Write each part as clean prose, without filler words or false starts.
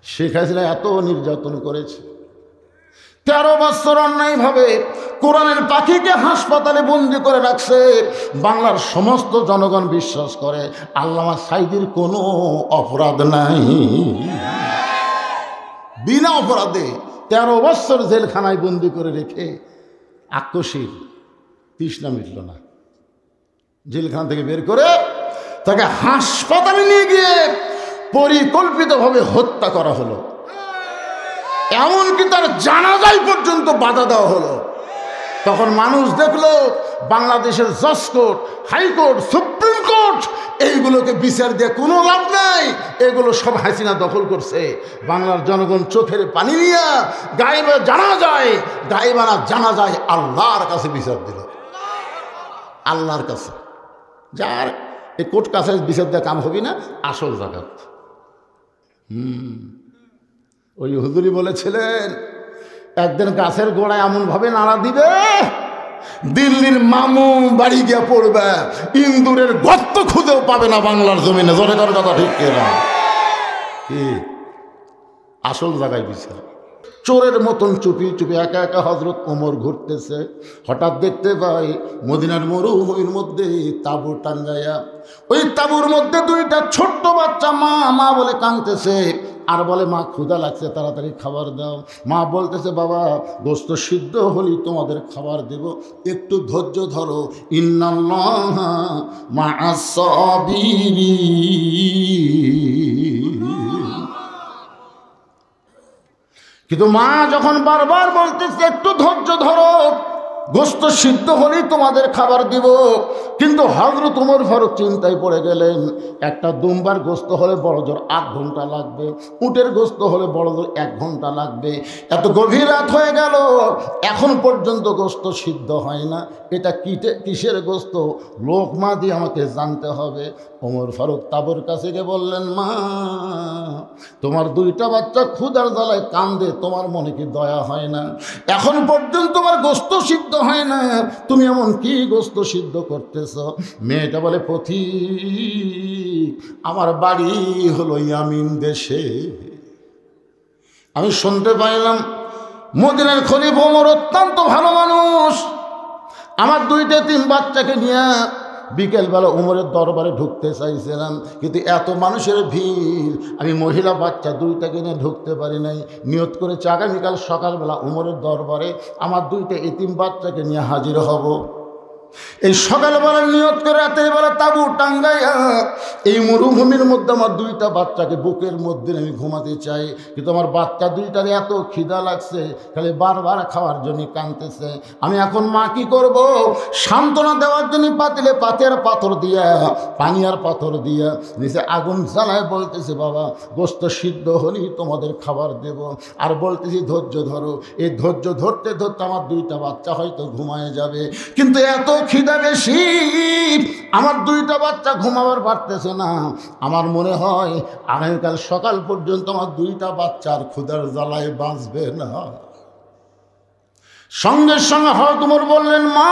শেখ হাসিনা এত নির্যাতন করেছে, 13 বছর অন্যায়ভাবে কোরআনের পাখিকে হাসপাতালে বন্দি করে রাখছে। বাংলার সমস্ত জনগণ বিশ্বাস করে আল্লামা সাঈদীর কোনো অপরাধ নাই। বিনা অপরাধে 13 বছর জেলখানায় বন্দি করে রেখে আক্রোশীর তৃষ্ণা মিটল না। জেলখানা থেকে বের করে তাকে হাসপাতালে নিয়ে গিয়ে পরিকল্পিতভাবে হত্যা করা হলো। এমনকি তার জানাজায় পর্যন্ত বাধা দেওয়া হলো। তখন মানুষ দেখলো বাংলাদেশের জজ কোর্ট, হাইকোর্ট, সুপ্রিম কোর্ট এইগুলোকে বিচার দিয়ে কোনো লাভ নাই, এগুলো সব হাসিনা দখল করছে। বাংলার জনগণ চোখের পানি নিয়ে গায়েবে জানা যায়, গায়েবানা জানা যায় আল্লাহর কাছে বিচার দিল। আল্লাহর কাছে যার এই কোর্ট কাছে বিচার দিয়ে কাম হবি না, আসল জাগাত। ওই হুজুরি বলেছিলেন একদিন গাছের গোড়ায় এমনভাবে নাড়া দিবে, দিল্লির মামু বাড়ি গিয়ে পড়বে, ইন্দুরের গর্ত খুঁজেও পাবে না বাংলার জমিনে। জোরে কর কথা ঠিক কিনা? কি আসল জায়গায় বিচার। চোরের মতন চুপি চুপি একা একা হযরত ওমর ঘুরতেছে। হঠাৎ দেখতে পাই মদিনার মরুভূমির মধ্যে তাঁবু টাঙ্গাইয়া, ওই তাঁবুর মধ্যে 2টা ছোট্ট বাচ্চা মা মা বলে কাঁদতেছে আর বলে মা ক্ষুধা লাগছে, তাড়াতাড়ি খাবার দাও। মা বলতেছে বাবা গোস্ত সিদ্ধ হলেই তোমাদের খাবার দেব, একটু ধৈর্য ধরো, ইন্নাল্লাহা মা'আস সাবিরিন। কিন্তু মা যখন বারবার বলতেছে একটু ধৈর্য ধরো, গোস্ত সিদ্ধ হলেই তোমাদের খাবার দিব, কিন্তু হযরত ওমর ফারুক চিন্তায় পড়ে গেলেন। একটা দুম্বার গোস্ত হলে বড় জোর 8 ঘন্টা লাগবে, উটের গোস্ত হলে বড় জোর 1 ঘন্টা লাগবে। এত গভীর রাত হয়ে গেল, এখন পর্যন্ত গোস্ত সিদ্ধ হয় না। এটা কিসের গোস্ত? লোকমা দিয়ে আমাকে জানতে হবে। ওমর ফারুক তাঁবুর কাছে গিয়ে বললেন মা তোমার 2টা বাচ্চা ক্ষুধার জ্বালায় কান্দে, তোমার মনে কি দয়া হয় না? এখন পর্যন্ত তোমার গোস্ত সিদ্ধ হয় না, তুমি এমন কি গোস্ত সিদ্ধ করতেছ? মেয়েটা বলে পথিক আমার বাড়ি হলো ইয়ামিন দেশে। আমি শুনতে পাইলাম মদিনার খলিফা ওমর অত্যন্ত ভালো মানুষ। আমার 2টা 3 বাচ্চাকে নিয়ে বিকেলবেলা ওমরের দরবারে ঢুকতে চাইছিলাম, কিন্তু এত মানুষের ভিড় আমি মহিলা বাচ্চা 2টাকে নিয়ে ঢুকতে পারি নাই। নিয়ত করেছি আগামীকাল সকালবেলা ওমরের দরবারে আমার 2টা এতিম বাচ্চাকে নিয়ে হাজির হব। এই সকালবেলা নিয়ত করে রাতের বেলা তাঁবু টাঙ্গাইয়া এই মরুভূমির মধ্যে আমার 2টা বাচ্চাকে বুকের মধ্যে আমি ঘুমাতে চাই, কিন্তু আমার বাচ্চা 2টার এত খিদা লাগছে, খালি বারবার খাওয়ার জন্য কাঁদতেছে। আমি এখন মা কি করব? সান্ত্বনা দেওয়ার জন্য পাতিলে পাতের পাথর দিয়া, পানি আর পাথর দিয়া নিচে আগুন জ্বালায় বলতেছে বাবা গোস্ত সিদ্ধ হলেই তোমাদের খাবার দেব। আর বলতেছি ধৈর্য ধরো। এই ধৈর্য ধরতে ধরতে আমার 2টা বাচ্চা হয়তো ঘুমায় যাবে, কিন্তু এত খিদা বেশি আমার 2টা বাচ্চা ঘুমাবার পারতেছে না। আমার মনে হয় আগামীকাল সকাল পর্যন্ত আমার 2টা বাচ্চার ক্ষুধার জ্বালায় বাঁচবে না। সঙ্গে সঙ্গে হযরত ওমর বললেন মা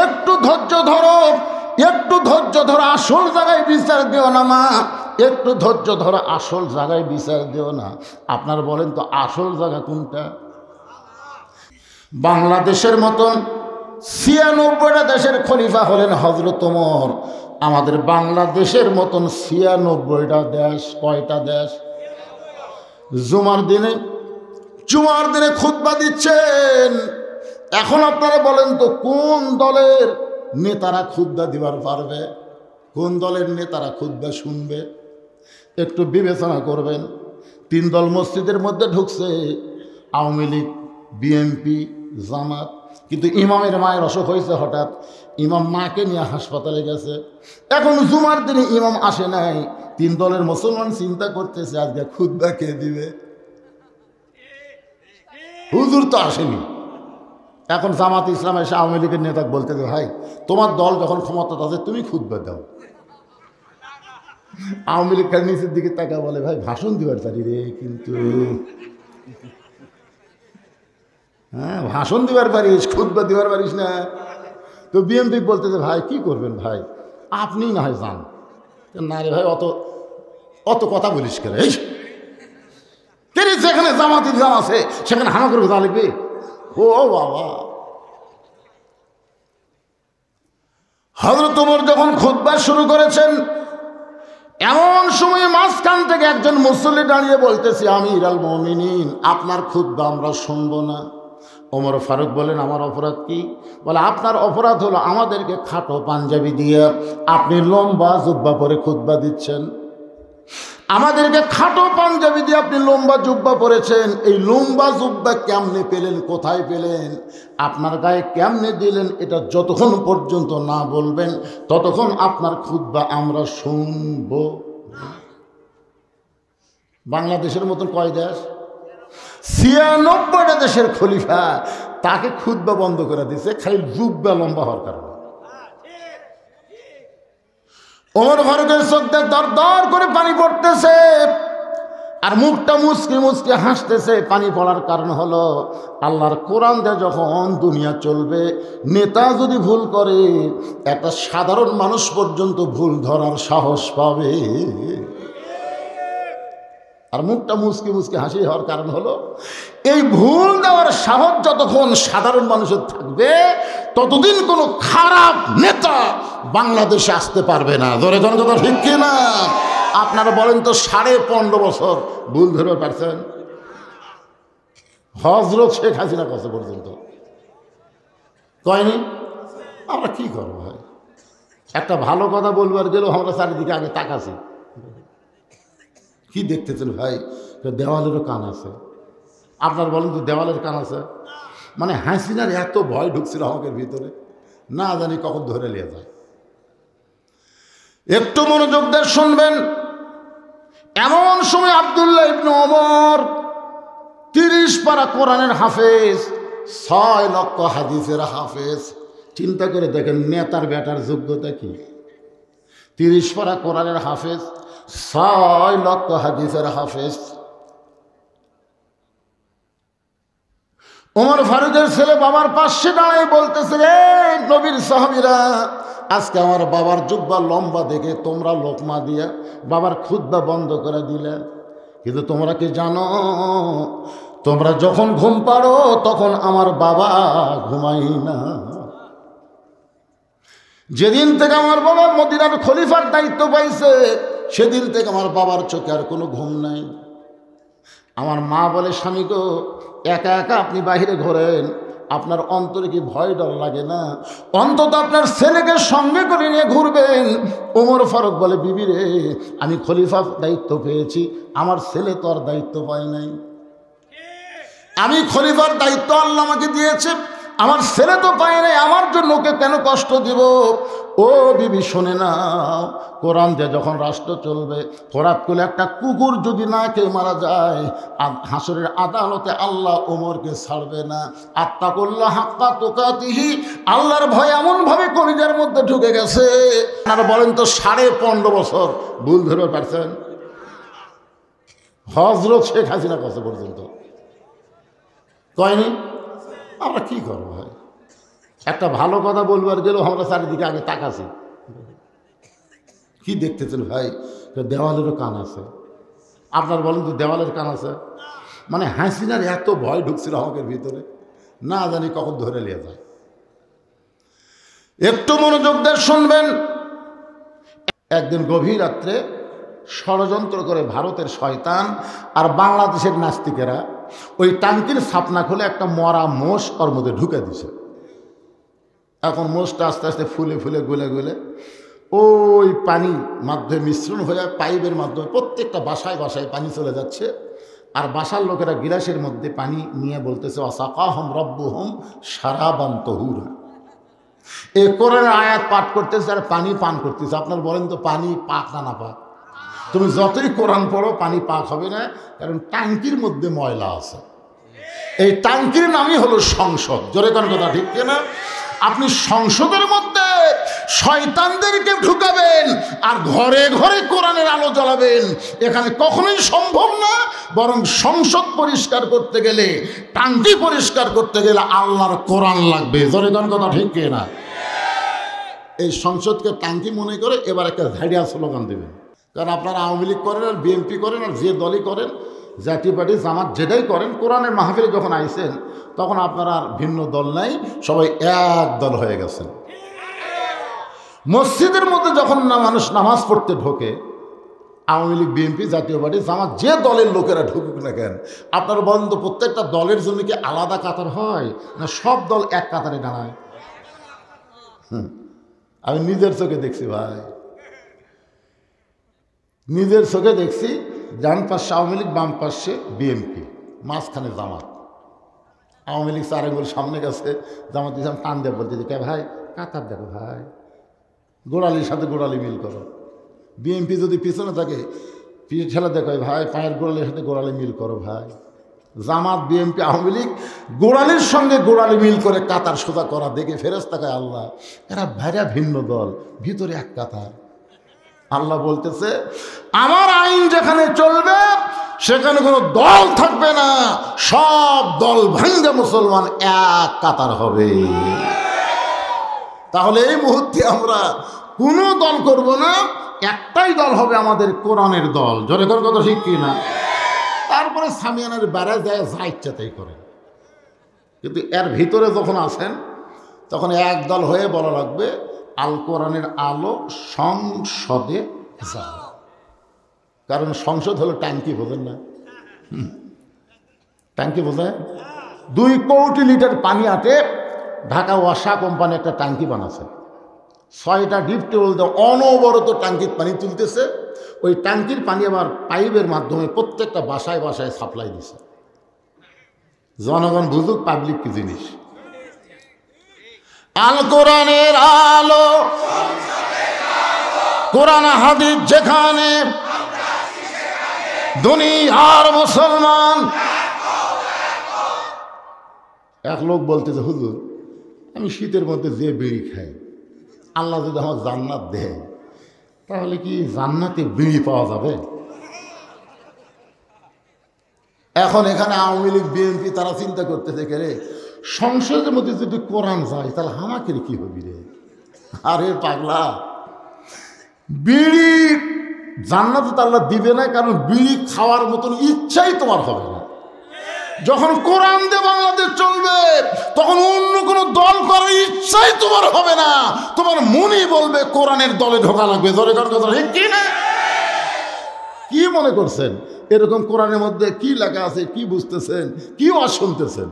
একটু ধৈর্য ধরো, একটু ধৈর্য ধরো, আসল জায়গায় বিচার দিও না মা, একটু ধৈর্য ধরো, আসল জায়গায় বিচার দিও না। আপনার বলেন তো আসল জায়গা কোনটা? বাংলাদেশের মতন 96টা দেশের খলিফা হলেন হযরত ওমর। আমাদের বাংলাদেশের মতন 96টা দেশ, কয়টা দেশ? জুমার দিনে খুতবা দিচ্ছেন। এখন আপনারা বলেন তো কোন দলের নেতারা খুতবা দিবার পারবে? কোন দলের নেতারা খুতবা শুনবে? একটু বিবেচনা করবেন। 3 দল মসজিদের মধ্যে ঢুকছে, আওয়ামী লীগ, বিএনপি, জামাত। কিন্তু ইমামের মায়ের অসুখ হয়েছে, হঠাৎ ইমাম মাকে নিয়ে হাসপাতালে গেছে। এখন জুমার দিনে ইমাম আসে নাই। 3 দলের মুসলমান চিন্তা করতেছে আজকে খুতবা কে দিবে? হুজুর তো আসেনি। এখন জামাত ইসলাম এসে আওয়ামী লীগের নেতাকে বলতেছে ভাই তোমার দল যখন ক্ষমতা আছে তুমি খুতবা দাও। আওয়ামী লীগ নিচের দিকে তাকা বলে ভাই ভাষণ দিবার পারি রে, কিন্তু হ্যাঁ ভাষণ দিবার পারিস, খুতবা দিবার পারিস না। তো বিএনপি বলতেছে ভাই কি করবেন ভাই, আপনি না হয় যান। না রে ভাই অত কথা বলিস কেন, জামাতি ইসলাম আছে, সেখানে হামা করে কথা লিখবে? ও বাবা, হযরত ওমর যখন খুতবা শুরু করেছেন, এমন সময় মাঝখান থেকে একজন মুসল্লি দাঁড়িয়ে বলতেছে, আমিরুল মুমিনিন, আপনার খুতবা আমরা শুনবো না। ওমর ফারুক বলেন, আমার অপরাধ কি? বলে, আপনার অপরাধ হলো আমাদেরকে খাটো পাঞ্জাবি দিয়ে আপনি লম্বা জুব্বা পরে খুতবা দিচ্ছেন। আমাদেরকে খাটো পাঞ্জাবি দিয়ে আপনি লম্বা জুব্বা পরেছেন। এই লম্বা জুব্বা কেমনে পেলেন, কোথায় পেলেন, আপনার গায়ে কেমনে দিলেন, এটা যতক্ষণ পর্যন্ত না বলবেন ততক্ষণ আপনার খুতবা আমরা শুনব। বাংলাদেশের মতন কয় দেশ? 96টা দেশের খলিফা তাকে খুতবা বন্ধ করে দিছে খালি জুব্বা লম্বা হওয়ার কারণে। ওমর ফারুকের চোখ দিয়ে দর দর করে পানি পড়তেছে, আর মুখটা মুচকি মুচকি হাসতেছে। পানি পড়ার কারণ হলো, আল্লাহর কোরআন দিয়ে যখন দুনিয়া চলবে, নেতা যদি ভুল করে একটা সাধারণ মানুষ পর্যন্ত ভুল ধরার সাহস পাবে। আর মুখটা মুচকি মুচকি হাসি হওয়ার কারণ হলো, এই ভুল দেওয়ার সাহস যতক্ষণ সাধারণ মানুষের থাকবে ততদিন কোনো খারাপ নেতা বাংলাদেশে আসতে পারবে না। ধরে জন কথা ঠিক কিনা? আপনারা বলেন তো, 15.5 বছর ভুল ধরে পারছেন? হযরত শেখ হাসিনা কত পর্যন্ত কয়নি? আমরা কি করবো ভাই? একটা ভালো কথা বলবার গেলেও আমরা চারিদিকে আগে তাকাছি। কি দেখতেছেন ভাই? দেওয়ালেরও কান আছে। আপনার বলেন তো, দেওয়ালের কান আছে? মানে হাসিনার এত ভয় ঢুকছিল আমাদের ভিতরে, না জানি কখন ধরে নিয়ে যায়। একটু মনোযোগ দিয়ে শুনবেন। এমন সময় আব্দুল্লাহ ইবনে ওমর 30 পারা কোরআনের হাফেজ, 6 লক্ষ হাদিসের হাফেজ। চিন্তা করে দেখেন নেতার বেটার যোগ্যতা কি? 30 পারা কোরআনের হাফেজ, 6 লক্ষ হাদিসের হাফেজ। ওমর ফারুকের ছেলে বাবার পাশে দাঁড়ায় বলতেছে, রে নবীর সাহাবীরা, আজকে আমার বাবার জুব্বা লম্বা দেখে তোমরা লোকমা দিয়া বাবার খুতবা বন্ধ করে দিলে। কিন্তু তোমরা কি জানো, তোমরা যখন ঘুম পাড়ো তখন আমার বাবা ঘুমাই না। যেদিন থেকে আমার বাবা মদিনার খলিফার দায়িত্ব পাইছে, সেদিন থেকে আমার বাবার চোখে আর কোনো ঘুম নাই। আমার মা বলে, স্বামী গো, একা একা আপনি বাহিরে ঘোরেন, আপনার অন্তরে কি ভয় ডর লাগে না? অন্তত আপনার ছেলেকে সঙ্গে করে নিয়ে ঘুরবেন। ওমর ফারুক বলে, বিবি রে, আমি খলিফার দায়িত্ব পেয়েছি, আমার ছেলে তো আর দায়িত্ব পায় নাই। আমি খলিফার দায়িত্ব আল্লাহ আমাকে দিয়েছে, আমার ছেলে তো পায় নাই, আমার জন্য ওকে কেন কষ্ট দিব? ও বিবি শোনে না, কোরআন দিয়ে যখন রাষ্ট্র চলবে, হঠাৎ করে একটা কুকুর যদি না খেয়ে মারা যায়, হাসরের আদালতে আল্লাহ ওমরকে ছাড়বে না। আত্তাকুল্লাহ হাক্কা তুকাতিহি, আল্লাহর ভয় এমনভাবে কলিজার মধ্যে ঢুকে গেছে। আর বলেন তো, 15.5 বছর ভুল ধরে পারছেন? হযরত শেখ হাসিনা কত পর্যন্ত কয়নি? আমরা কি করবো ভাই? একটা ভালো কথা বলবার গেলেও আমরা চারিদিকে আগে তাকাছি। কি দেখতেছেন ভাই? দেওয়ালেরও কান আছে। আপনার বলেন তো, দেওয়ালের কান আছে? মানে হাসিনার এত ভয় ঢুকছিল আমাদের ভিতরে, না জানি কখন ধরে নিয়ে যায়। একটু মনোযোগ দিয়ে শুনবেন। একদিন গভীর রাত্রে ষড়যন্ত্র করে ভারতের শয়তান আর বাংলাদেশের নাস্তিকেরা ওই টাঙ্কির ছাপনা খুলে একটা মরা মোষ ওর মধ্যে ঢুকে দিছে। এখন মোষটা আস্তে আস্তে ফুলে ফুলে গলে গলে ওই পানি মাধ্যমে মিশ্রণ হয়ে পাইপের মাধ্যমে প্রত্যেকটা বাসায় বাসায় পানি চলে যাচ্ছে। আর বাসার লোকেরা গিলাসের মধ্যে পানি নিয়ে বলতেছে, ওয়াসাকাহুম রাব্বুহুম শারাবান তাহুরা। এই কোরআনের আয়াত পাঠ করতেছে আর পানি পান করতেছে। আপনার বলেন তো, পানি পাক না পাক? তুমি যতই কোরআন পড়ো পানি পাক হবে না, কারণ টাঙ্কির মধ্যে ময়লা আছে। এই টাঙ্কির নামই হলো সংসদ। জোরে কোন কথা ঠিক কিনা? আপনি সংসদের মধ্যে শয়তানদেরকে ঢুকাবেন আর ঘরে ঘরে কোরআনের আলো জ্বালাবেন, এখানে কখনোই সম্ভব না। বরং সংসদ পরিষ্কার করতে গেলে, টাঙ্কি পরিষ্কার করতে গেলে আল্লাহর কোরআন লাগবে। জোরে কোন কথা ঠিক কিনা? এই সংসদকে টাঙ্কি মনে করে এবার একটা ঝাড়িয়া স্লোগান দেবেন। কারণ আপনারা আওয়ামী লীগ করেন আর বিএনপি করেন আর যে দলই করেন, জাতীয় পার্টি জামাত যেটাই করেন, কোরআনের মাহফিলে যখন আইছেন তখন আপনারা আর ভিন্ন দল নাই, সবাই এক দল হয়ে গেছেন। মসজিদের মধ্যে যখন মানুষ নামাজ পড়তে ঢোকে, আওয়ামী লীগ, বিএনপি, জাতীয় পার্টি, জামাত যে দলের লোকেরা ঢুকুক না কেন, আপনারা বলেন তো প্রত্যেকটা দলের জন্য কি আলাদা কাতার হয় না সব দল এক কাতারে দাঁড়ায়? আমি নিজের চোখে দেখছি ভাই, নিজের চোখে দেখছি। ডান পাশে আওয়ামী লীগ, বাম পাশে বিএনপি, মাঝখানে জামাত। আওয়ামী লীগ 4 আঙ্গুল সামনে গেছে, জামাত ইসলাম টান দিয়ে বলতে কে ভাই কাতার দেখো ভাই, গোড়ালির সাথে গোড়ালি মিল করো। বিএনপি যদি পিছনে থাকে ঠেলা দেখো ভাই পায়ের গোড়ালির সাথে গোড়ালি মিল করো ভাই। জামাত, বিএনপি, আওয়ামী লীগ গোড়ালির সঙ্গে গোড়ালি মিল করে কাতার সোজা করা দেখে ফেরেশতাকে আল্লাহ, এরা ভাইরা ভিন্ন দল, ভিতরে এক কাতার। আল্লাহ বলতেছে আমার আইন যেখানে চলবে সেখানে কোনো দল থাকবে না, সব দল ভাঙ্গা মুসলমান এক কাতার হবে। তাহলে এই মুহূর্তে আমরা কোনো দল করব না, একটাই দল হবে আমাদের কোরআনের দল। জোরে কোন কথা ঠিক কি না? তারপরে সামিয়ানের বেড়া যায় যা ইচ্ছা তাই করেন, কিন্তু এর ভিতরে যখন আসেন তখন এক দল হয়ে বলা লাগবে আল কোরআনের আলো সংসদে যাও। কারণ সংসদ হলো ট্যাঙ্কি, বোঝেন না? ট্যাঙ্কি বোঝেন? 2 কোটি লিটার পানি আটে ঢাকা ওয়াসা কোম্পানি একটা ট্যাঙ্কি বানাচ্ছে। 6টা ডিপ টেবল দিয়ে অনবরত ট্যাঙ্কির পানি তুলতেছে। ওই ট্যাঙ্কির পানি আবার পাইপের মাধ্যমে প্রত্যেকটা বাসায় বাসায় সাপ্লাই দিছে। জনগণ বুঝুক পাবলিক কি জিনিস। আল কোরআনের আলো, কোরআন হাদিস যেখানে, দুনিয়ার মুসলমান। এক লোক বলতেছে হুজুর আমি শীতের মধ্যে যে বিড়ি খাই, আল্লাহ যদি আমার জান্নাত দেয় তাহলে কি জান্নাতে বিড়ি পাওয়া যাবে? এখন এখানে আওয়ামী লীগ, বিএনপি তারা চিন্তা করতেছে কে রে, সংসদের মধ্যে যদি কোরআন যায় তাহলে হামাকের কি হবি রে? আরে পাগলা, বিড়ি জান্নাতে তো আল্লাহ দিবে না, কারণ বিড়ি খাওয়ার মতন ইচ্ছাই তোমার হবে না। যখন কোরআন দিয়ে বাংলাদেশ চলবে তখন অন্য কোনো দল করার ইচ্ছাই তোমার হবে না। তোমার মনই বলবে কোরআনের দলে ঢোকা লাগবে। ধরে কথা ঠিক কি না? কি মনে করছেন এরকম কোরআনের মধ্যে কি লেখা আছে, কি বুঝতেছেন, কি ওয়াজ শুনতেছেন?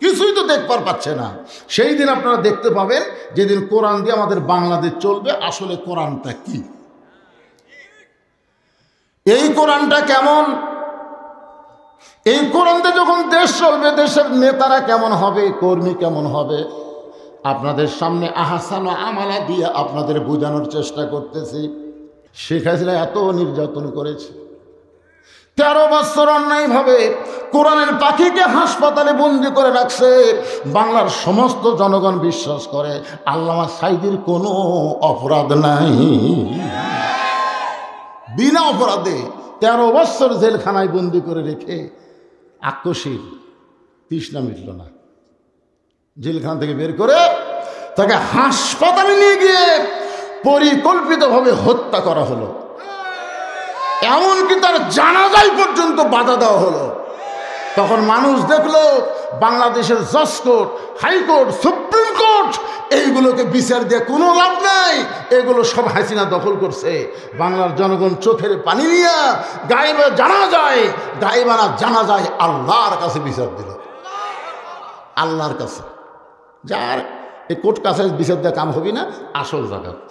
কিছুই তো দেখবার পাচ্ছে না। সেই দিন আপনারা দেখতে পাবেন যেদিন কোরআন দিয়ে আমাদের বাংলাদেশ চলবে, আসলে কোরআনটা কি, এই কোরআনটা কেমন, এই কোরআনতে যখন দেশ চলবে দেশের নেতারা কেমন হবে, কর্মী কেমন হবে, আপনাদের সামনে আহসান আমালা দিয়ে আপনাদের বোঝানোর চেষ্টা করতেছি। শেখ হাসিনা এত নির্যাতন করেছে, 13 বছর অন্যায়ভাবে কোরআনের পাখিকে হাসপাতালে বন্দি করে রাখছে। বাংলার সমস্ত জনগণ বিশ্বাস করে আল্লামা সাঈদীর কোনো অপরাধ নাই। বিনা অপরাধে 13 বছর জেলখানায় বন্দি করে রেখে আক্রোশীর তৃষ্ণা মিটল না। জেলখানা থেকে বের করে তাকে হাসপাতালে নিয়ে গিয়ে পরিকল্পিতভাবে হত্যা করা হলো। এমনকি তার জানাজায় পর্যন্ত বাধা দেওয়া হলো। তখন মানুষ দেখলো বাংলাদেশের জজ কোর্ট, হাইকোর্ট, সুপ্রিম কোর্ট এইগুলোকে বিচার দিয়ে কোনো লাভ নাই, এগুলো সব হাসিনা দখল করছে। বাংলার জনগণ চোখের পানি নিয়ে গায়েবা জানা যায়, গায়েবানা জানা যায় আল্লাহর কাছে বিচার দিল। আল্লাহর কাছে যার এই কোর্ট কাছে বিচার দিয়ে কাম হবি না, আসল জাগাত।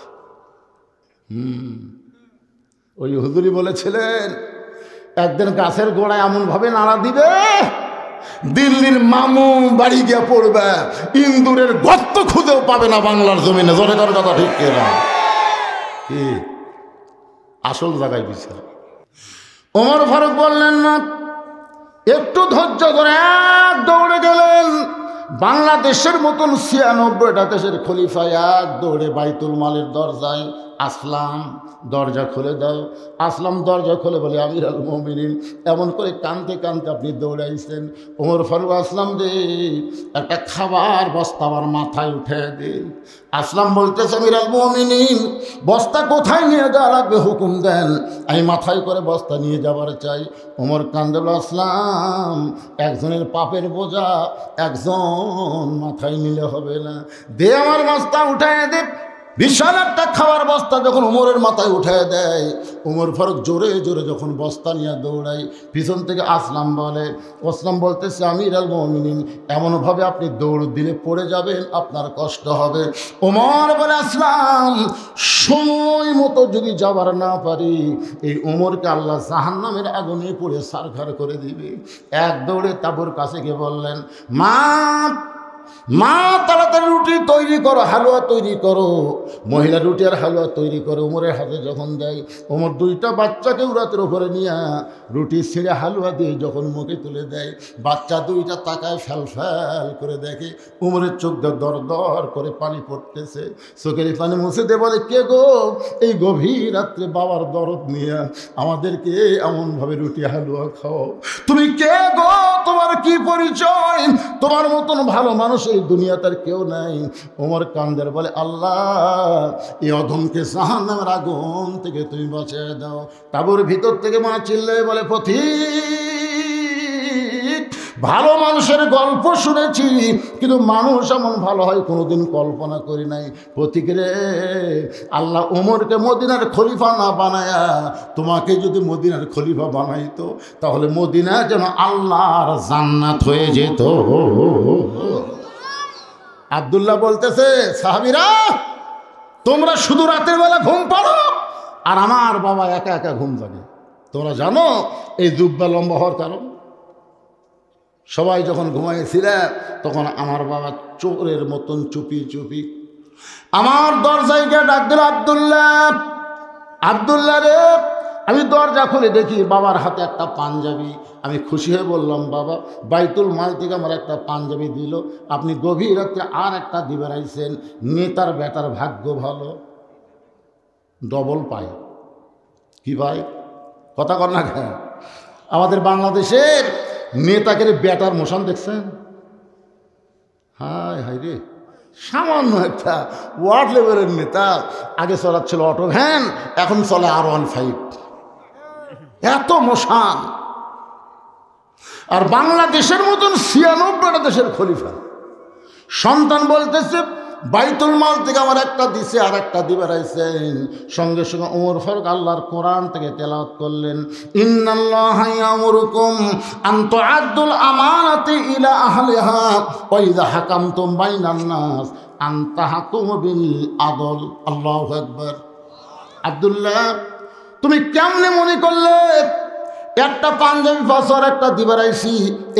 ওই হুজুরি বলেছিলেন একদিন গাছের গোড়ায় এমনভাবে নাড়া দিবে দিল্লির মামু বাড়ি গিয়ে পড়বে, ইন্দুরের গর্ত খুঁজেও পাবে না বাংলার জমিনে। জোরে কর কথা ঠিক কিনা? কি আসল জায়গায় বিচার। ওমর ফারুক বললেন না, একটু ধৈর্য ধরে এক দৌড়ে গেলেন। বাংলাদেশের মতন 96টা দেশের খলিফা এক দৌড়ে বাইতুল মালের দরজায় আসলাম দরজা খুলে দাও। আসলাম দরজা খুলে বলে আমিরুল মুমিনিন। এমন করে কাঁদতে কাঁদতে আপনি দৌড়াইছেন। ওমর ফারুক আসলাম রে একটা খাবার বস্তা আমার মাথায় উঠে দে। আসলাম বলতেছে আমিরুল মুমিনিন বস্তা কোথায় নিয়ে যাওয়া লাগবে হুকুম দেন, আমি মাথায় করে বস্তা নিয়ে যাবার চাই। ওমর কান্দল আসলাম একজনের পাপের বোঝা একজন মাথায় নিলে হবে না, দে আমার বস্তা উঠায় দে। বিশাল একটা খাবার বস্তা যখন ওমরের মাথায় উঠায় দেয়, ওমর ফারুক জোরে জোরে যখন বস্তা নিয়ে দৌড়াই, পিছন থেকে আসলাম বলে, আসলাম বলতেছে আমিরুল মুমিনিন এমনভাবে আপনি দৌড় দিলে পড়ে যাবেন, আপনার কষ্ট হবে। ওমর বলে আসলাম সময় মতো যদি যাবার না পারি এই ওমরকে আল্লাহ জাহান্নামের আগুনে পড়ে সারখার করে দিবে। এক দৌড়ে তাবুর কাছে গিয়ে বললেন মা তাড়াতাড়ি রুটি তৈরি করো, হালুয়া তৈরি করো। মহিলা রুটি আর হালুয়া তৈরি করে ওমরের হাতে যখন দেয়, ওমর দুইটা বাচ্চাকে উড়াতের উপরে নিয়ে রুটি ছিঁড়ে হালুয়া দিয়ে যখন মুখে তুলে দেয়, বাচ্চা দুইটা তাকায় ফ্যাল ফ্যাল করে দেখে ওমরের চোখ দিয়ে দর দর করে পানি পড়তেছে। চোখের পানি মুছে দে বলে কে গো এই গভীর রাত্রে বাবার দরদ নিয়ে আমাদেরকে এমনভাবে রুটি হালুয়া খাও, তুমি কে গো, তোমার কি পরিচয়, তোমার মতন ভালো মানুষ এই দুনিয়াতে কেউ নাই। ওমর কান্দের বলে আল্লাহ এই অধমকে জাহান্নামের আগুন থেকে তুমি বাঁচিয়ে দাও। তাবুর ভিতর থেকে মা চিল্লায় বলে পথিক ভালো মানুষের গল্প শুনেছি কিন্তু মানুষ এমন ভালো হয় কোনোদিন কল্পনা করি নাই। পথিক রে আল্লাহ ওমরকে মদিনার খলিফা না বানায়া তোমাকে যদি মদিনার খলিফা বানাইতো তাহলে মদিনা যেন আল্লাহর জান্নাত হয়ে যেত। আব্দুল্লাহ বলতেছে সাহাবীরা তোমরা শুধু রাতের বেলা ঘুম পাড়ো আর আমার বাবা একা একা ঘুম জাগে। তোমরা জানো এই জুব্বা লম্বা হওয়ার কারণ? সবাই যখন ঘুমাইছিল তখন আমার বাবা চোরের মতন চুপি চুপি আমার দরজায় গিয়ে ডাক দিল আব্দুল্লাহ, আব্দুল্লাহ রে। আমি দরজা খুলে দেখি বাবার হাতে একটা পাঞ্জাবি। আমি খুশি হয়ে বললাম বাবা বাইতুল মাল থেকে আমার একটা পাঞ্জাবি দিল, আপনি গভীর রাত্রে আর একটা দিবে রাইছেন। নেতার বেটার ভাগ্য ভালো, ডবল পায়। কি ভাই কথা কর না কেন? আমাদের বাংলাদেশের নেতাকে বেটার মোশন দেখছেন? হায় হায় রে, সামান্য একটা ওয়ার্ড লেভেলের নেতা, আগে চলাচ্ছিল অটো ভ্যান, এখন চলে R15। এত মোশান। আর বাংলাদেশের মতন 96টা দেশের খলিফা সন্তান বলতেছে বাইতুল মাল থেকে আমার একটা দিছে আর একটা দিবে রাইছেন। সঙ্গে সঙ্গে ওমর ফারুক আল্লাহর কোরআন থেকে তেলাওয়াত করলেন ইন্নাল্লাহা ইয়ামুরুকুম আন তুআদ্দুল আমানাতি ইলা আহলিহা ওয়া ইযা হাকামতুম বাইনান নাস আন তাহকুমু বিল আদল। আল্লাহু আকবার। আব্দুল্লাহ তুমি কেমনে মনে করলে একটা পাঞ্জাবি পাশর একটা দিবারাইছি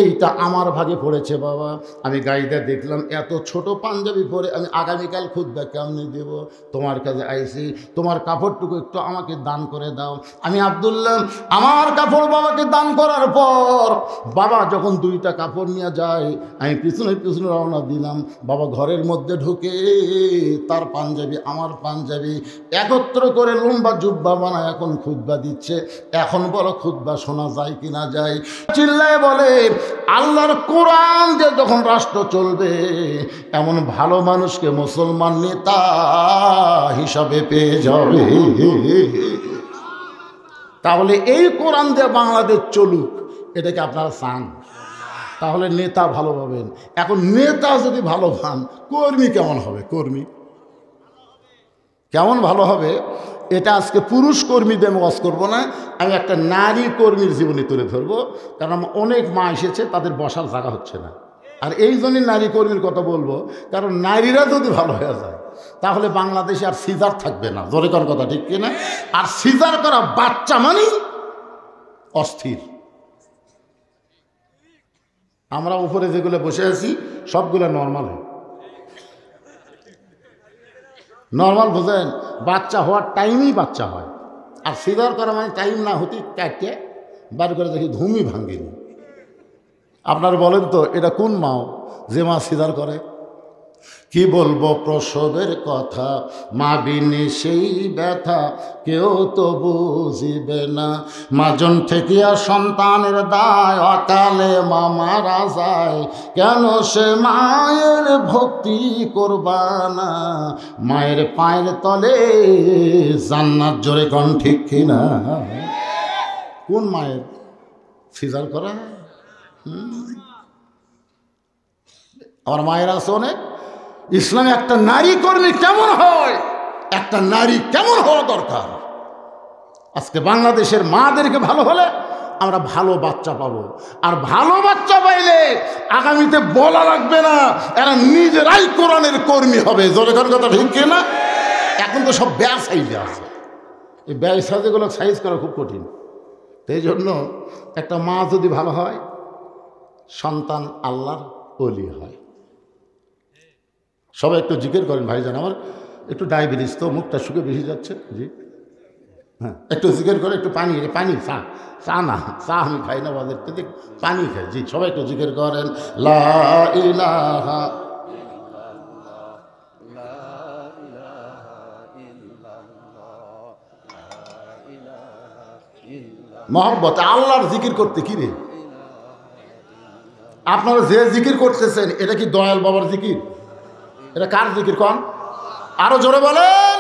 এইটা আমার ভাগে পড়েছে? বাবা আমি গাড়িতে দেখলাম এত ছোট পাঞ্জাবি পরে আমি আগামীকাল খুতবা কেমনে দেব? তোমার কাছে আইছি, তোমার কাপড়টুকু একটু আমাকে দান করে দাও। আমি আব্দুল্লাহ আমার কাপড় বাবাকে দান করার পর বাবা যখন দুইটা কাপড় নিয়ে যায় আমি পিছনে পিছনে রওনা দিলাম। বাবা ঘরের মধ্যে ঢুকে তার পাঞ্জাবি আমার পাঞ্জাবি একত্র করে লম্বা জুব্বা বানায় এখন খুতবা দিচ্ছে। এখন বড় খুতবা শোনা যায় কি না যায়? চিল্লায় বলে আল্লাহর কোরআন দিয়ে যখন রাষ্ট্র চলবে এমন ভালো মানুষকে মুসলমান নেতা হিসাবে পেয়ে যাবে। তাহলে এই কোরআন দিয়ে বাংলাদেশ চলুক, এটাকে আপনারা চান? তাহলে নেতা ভালো পাবেন। এখন নেতা যদি ভালো পান কর্মী কেমন হবে? কর্মী কেমন ভালো হবে? এটা আজকে পুরুষ কর্মীদের ওয়াজ করবো না, আমি একটা নারী কর্মীর জীবনী তুলে ধরবো। কারণ অনেক মা এসেছে তাদের বসার জায়গা হচ্ছে না। আর এই জন্যই নারী কর্মীর কথা বলবো, কারণ নারীরা যদি ভালো হয়ে যায় তাহলে বাংলাদেশে আর সিজার থাকবে না। জোরে কোন কথা ঠিক কিনা? আর সিজার করা বাচ্চা মানে অস্থির। আমরা উপরে যেগুলো বসে আছি সবগুলো নর্মাল হয়। নর্মাল বোঝেন? বাচ্চা হওয়ার টাইমেই বাচ্চা হয়। আর সিজার করা মানে টাইম না হতে কাটতে বার করে দেখি ঘুমই ভাঙ্গেনি। আপনারা বলেন তো এটা কোন মাও যে মা সিজার করে? কি বলবো প্রসবের কথা, মা বিনে সেই ব্যথা কেউ তো বুঝিবে না। মাজন ঠেকিয়া সন্তানের দায়, অকালে মা মারা যায়, কেন সে মায়ের ভক্তি করবা না? মায়ের পায়ের তলে জান্নাত, জোরে কোন ঠিক কিনা? কোন মায়ের সিজার করা? আমার মায়ের আছে অনেক। ইসলামে একটা নারী কর্মী কেমন হয়, একটা নারী কেমন হওয়া দরকার। আজকে বাংলাদেশের মাদেরকে ভালো হলে আমরা ভালো বাচ্চা পাবো, আর ভালো বাচ্চা পাইলে আগামীতে বলা লাগবে না, এরা নিজেরাই কোরআনের কর্মী হবে। জোরে কোন কথা ঠিক কিনা? এখন তো সব ব্যাস সাইজে আছে, এই ব্যাস সাইজগুলো সাইজ করা খুব কঠিন। এই জন্য একটা মা যদি ভালো হয়, সন্তান আল্লাহর ওলি হয়। সবাই একটু জিকির করেন ভাইজান। আমার একটু ডায়াবেটিস তো, মুখটা শুকে বেশি যাচ্ছে। জি হ্যাঁ, একটু জিকির করে, একটু পানি, পানি, চা, চা না, চা আমি খাই না, বাজার থেকে পানি খাই। জি সবাই একটু জিকির করেন, লা ইলাহা মহব্বত। আল্লাহর জিকির করতে কি রে? আপনারা যে জিকির করতেছেন এটা কি দয়াল বাবার জিকির? এটা কার জিকির কন? আরো জোরে বলেন।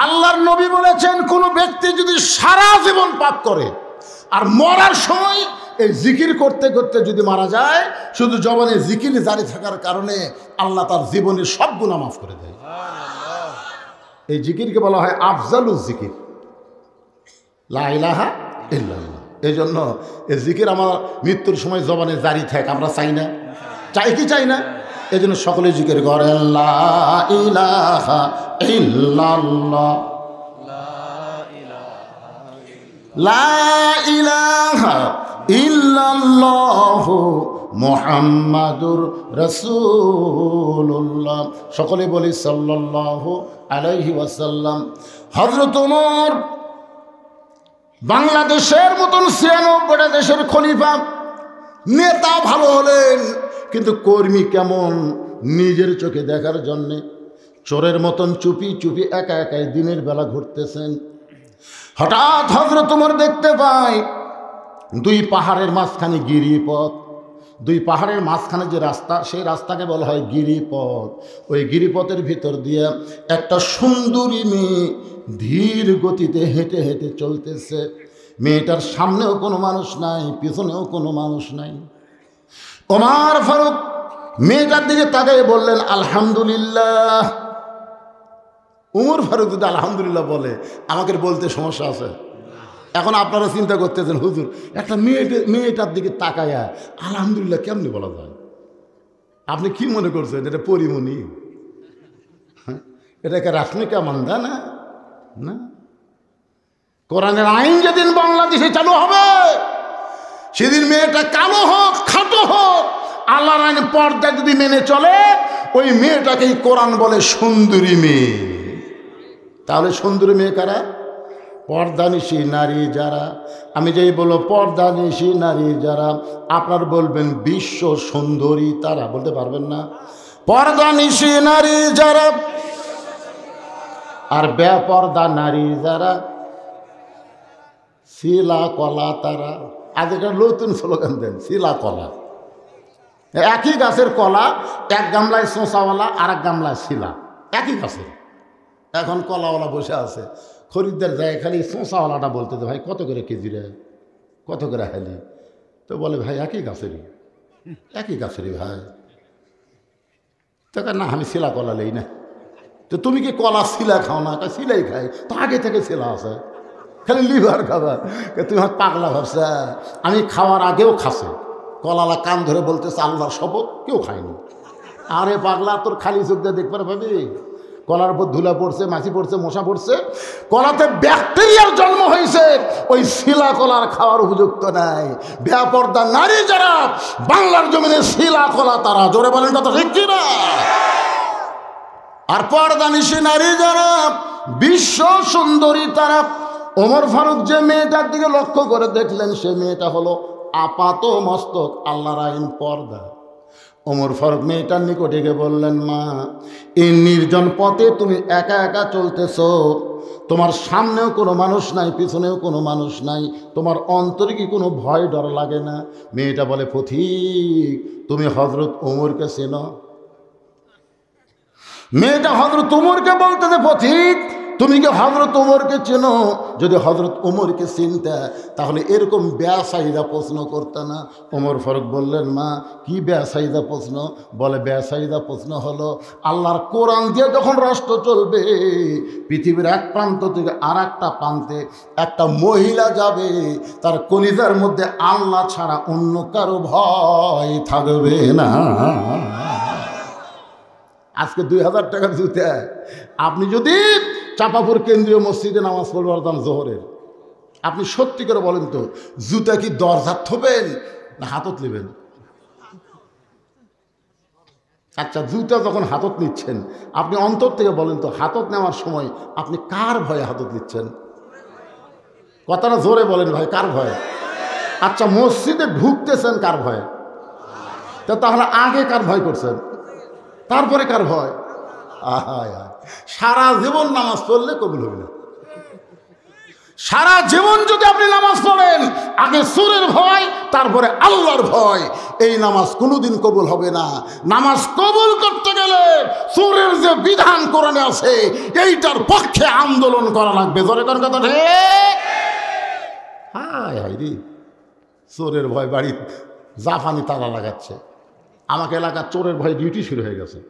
আল্লাহর নবী বলেছেন, কোন ব্যক্তি যদি সারা জীবন পাপ করে আর মরার সময় এই জিকির করতে করতে যদি মারা যায়, শুধু জবানে জিকির জারি থাকার কারণে আল্লাহ তার জীবনের সব গুনাহ মাফ করে দেয়। এই জিকিরকে বলা হয় আফজালুজ জিকির, লা ইলাহা ইল্লাল্লাহ। এই জন্য এই জিকির আমার মৃত্যুর সময় জবানে জারি থাকে। আমরা চাই না? চাই কি চাই না? এই জন্য সকলে জিকির করেন, লা ইলাহা ইল্লাল্লাহ, লা ইলাহা ইল্লাল্লাহু মুহাম্মাদুর রাসূলুল্লাহ। সকলে বলি সাল্লাল্লাহু আলাইহি ওয়াসাল্লাম। হযরত ওমর বাংলাদেশের মতন ৯৬টা দেশের খলিফা, নেতা ভালো হলেন, কিন্তু কর্মী কেমন নিজের চোখে দেখার জন্যে চোরের মতন চুপি চুপি একা একাই দিনের বেলা ঘুরতেছেন। হঠাৎ হযরত ওমর দেখতে পায় দুই পাহাড়ের মাঝখানে গিরিপথ। দুই পাহাড়ের মাঝখানে যে রাস্তা, সেই রাস্তাকে বলা হয় গিরিপথ। ওই গিরিপথের ভিতর দিয়ে একটা সুন্দরী মেয়ে ধীর গতিতে হেঁটে হেঁটে চলতেছে। মেয়েটার সামনেও কোনো মানুষ নাই, পিছনেও কোনো মানুষ নাই। ওমর ফারুক মেয়েটার দিকে তাকিয়ে বললেন, আলহামদুলিল্লাহ। ওমর ফারুক যদি আলহামদুলিল্লাহ বলে, আমাকে বলতে সমস্যা আছে? এখন আপনারা চিন্তা করতেছেন, হুজুর একটা মেয়েটার দিকে তাকায়া আলহামদুলিল্লাহ কেমনি বলা যায়? আপনি কি মনে করছেন এটা পরিমণি? এটাকে রাশমিকা মান্দা না? না, কোরআনের আইন যেদিন বাংলাদেশে চালু হবে, সেদিন মেয়েটা কালো হোক খাটো হোক, আল্লাহর আইন পর্দা যদি মেনে চলে, ওই মেয়েটাকেই কোরআন বলে সুন্দরী মেয়ে। তাহলে সুন্দরী মেয়ে কারা? পর্দানিশী নারী যারা। আমি যেই বলবো পর্দানিশী নারী যারা, আপনার বলবেন বিশ্ব সুন্দরী তারা, বলতে পারবেন না? পর্দানিশী নারী যারা আর বেপর্দা নারী যারা, শিলা কলা তারা। আজকাল নতুন স্লোগান দেন, শিলা কলা। একই গাছের কলা, এক গামলায় শোঁচাওয়ালা আর এক গামলায় শিলা, একই গাছের। এখন কলাওয়ালা বসে আছে, খরিদ্দার যায় খালি শোঁচাওয়ালাটা বলতে, ভাই কত করে কেজি রে, কত করে হালি? তো বলে ভাই একই গাছেরই, একই গাছেরই ভাই। তো না আমি শিলা কলা লই না। তো তুমি কি কলা শিলা খাও না? শিলাই খাই তো, আগে থেকে শিলা আছে, খালি লিভার খাবার। তুমি আমার পাগলা ভাবছে, আমি খাওয়ার আগেও খাসে। কলালা কান ধরে বলতেছে আল্লাহর শপথ কেউ খায়নি। আরে পাগলা, তোর খালি চোখ দিয়ে দেখবার ভাবি, কলার উপর ধুলা পড়ছে, মাছি পড়ছে, মশা পড়ছে, কলাতে ব্যাকটেরিয়ার জন্ম হয়েছে, ওই শিলা কলার খাওয়ার উপযুক্ত নাই। বেপর্দা নারী যারা বাংলার জমিনে শিলা কলা তারা, জোরে বলেন কথা ঠিক কিনা? আর পর্দানিশী নারী যারা বিশ্ব সুন্দরী তারা। ওমর ফারুক যে মেয়েটার দিকে লক্ষ্য করে দেখলেন, সে মেয়েটা হলো আপাত মস্তক আল্লাহর আইন পর্দা। ওমর ফারুক মেয়েটার নিকটে গিয়ে বললেন, মা, এই নির্জন পথে তুমি একা একা চলতেছ, তোমার সামনেও কোনো মানুষ নাই, পিছনেও কোনো মানুষ নাই, তোমার অন্তরে কি কোনো ভয় ডর লাগে না? মেয়েটা বলে, পথিক, তুমি হযরত ওমরকে চেনো? মেয়েটা হযরত ওমরকে বলতেছে, পথিক, তুমি কি হযরত ওমরকে চেনো? যদি হযরত ওমরকে চিনতে তাহলে এরকম বেয়াসাইদা প্রশ্ন করতে না। ওমর ফারুক বললেন, মা, কি বেয়াসাইদা প্রশ্ন? বলে, বেয়াসাইদা প্রশ্ন হলো, আল্লাহর কোরআন দিয়ে যখন রাষ্ট্র চলবে, পৃথিবীর এক প্রান্ত থেকে আর একটা প্রান্তে একটা মহিলা যাবে, তার কলিজার মধ্যে আল্লাহ ছাড়া অন্য কারো ভয় থাকবে না। আজকে 2000 টাকার জুতা আপনি যদি চাপাপুর কেন্দ্রীয় মসজিদে নামাজ পড়তে পারতাম জোহরের, আপনি সত্যি করে বলেন তো, জুতা কি দরজার থবেন না হাতত নেবেন? আচ্ছা, জুতা যখন হাতত নিচ্ছেন, আপনি অন্তর থেকে বলেন তো, হাতত নেওয়ার সময় আপনি কার ভয়ে হাতত নিচ্ছেন? কথাটা জোরে বলেন ভাই, কার ভয়ে? আচ্ছা, মসজিদে ঢুকতেছেন কার ভয়ে? তাহলে আগে কার ভয় করছেন, তারপরে কার ভয়? সারা জীবন নামাজ পড়লে কবুল হবে না। সারা জীবন যদি আপনি নামাজ পড়েন, আগে সুরের ভয়, তারপরে আল্লাহর ভয়, এই নামাজ কোনোদিন কবুল হবে না। নামাজ কবুল করতে গেলে সুরের যে বিধান কোরআনে আছে, এইটার পক্ষে আন্দোলন করা লাগবে। জোরে কোন কথা ঠিক? হায় হায় রে, চোরের ভয় বাড়ি জাফানি তালা লাগাচ্ছে। আমাকে এলাকার চোরের ভয় ডিউটি শুরু হয়ে গেছে।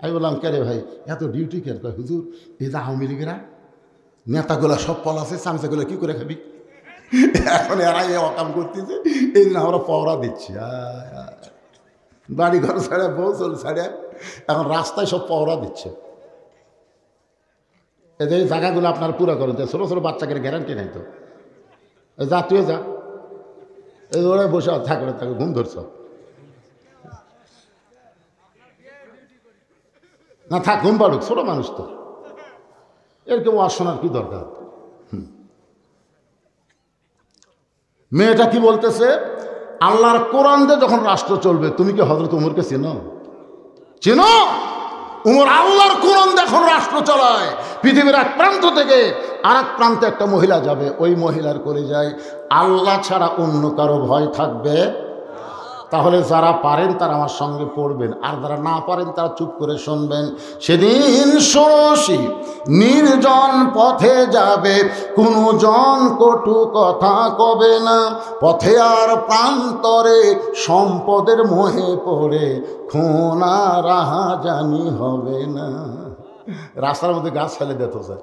আমি বললাম, কে রে ভাই, এত ডিউটি কেন? কয়, হুজুর, এই যে আওয়ামী লীগেরা নেতাগুলো সব পলাছে, চামচাগুলো কি করে খাবি? এখন এরা এ অকাম করতেছে, এই দিন আমরা পহরা দিচ্ছি। বাড়ি ঘর ছাড়া, বউ চল ছাড়া, এখন রাস্তায় সব পহরা দিচ্ছে। এদের এই জায়গাগুলো আপনার পুরো করেন, ছোটো ছোটো বাচ্চাকে গ্যারান্টি নাই তো। যা, তুই যা, এই ওরা বসে থাকলে তাকে ঘুম ধরছ না, থাক, ঘুম পাড়ুক, ছোটো মানুষ তো, এর কেউ আর শোনার কি দরকার? মেয়েটা কি বলতেছে, আল্লাহর কোরআন দিয়ে যখন রাষ্ট্র চলবে, তুমি কি হযরত ওমরকে চেনো? চেনো? ওমর আল্লাহর কোরআন যখন রাষ্ট্র চালায়, পৃথিবীর এক প্রান্ত থেকে আর এক প্রান্তে একটা মহিলা যাবে, ওই মহিলার করে যায় আল্লাহ ছাড়া অন্য কারো ভয় থাকবে। তাহলে যারা পারেন তারা আমার সঙ্গে পড়বেন, আর যারা না পারেন তারা চুপ করে শুনবেন। সেদিন ষোড়শী নির্জন পথে যাবে, কোনো জন কটু কথা কবে না, পথে আর প্রান্তরে সম্পদের মোহে পড়ে খুনা রাহাজানি হবে না। রাস্তার মধ্যে গাছ ফেলে দিত স্যার,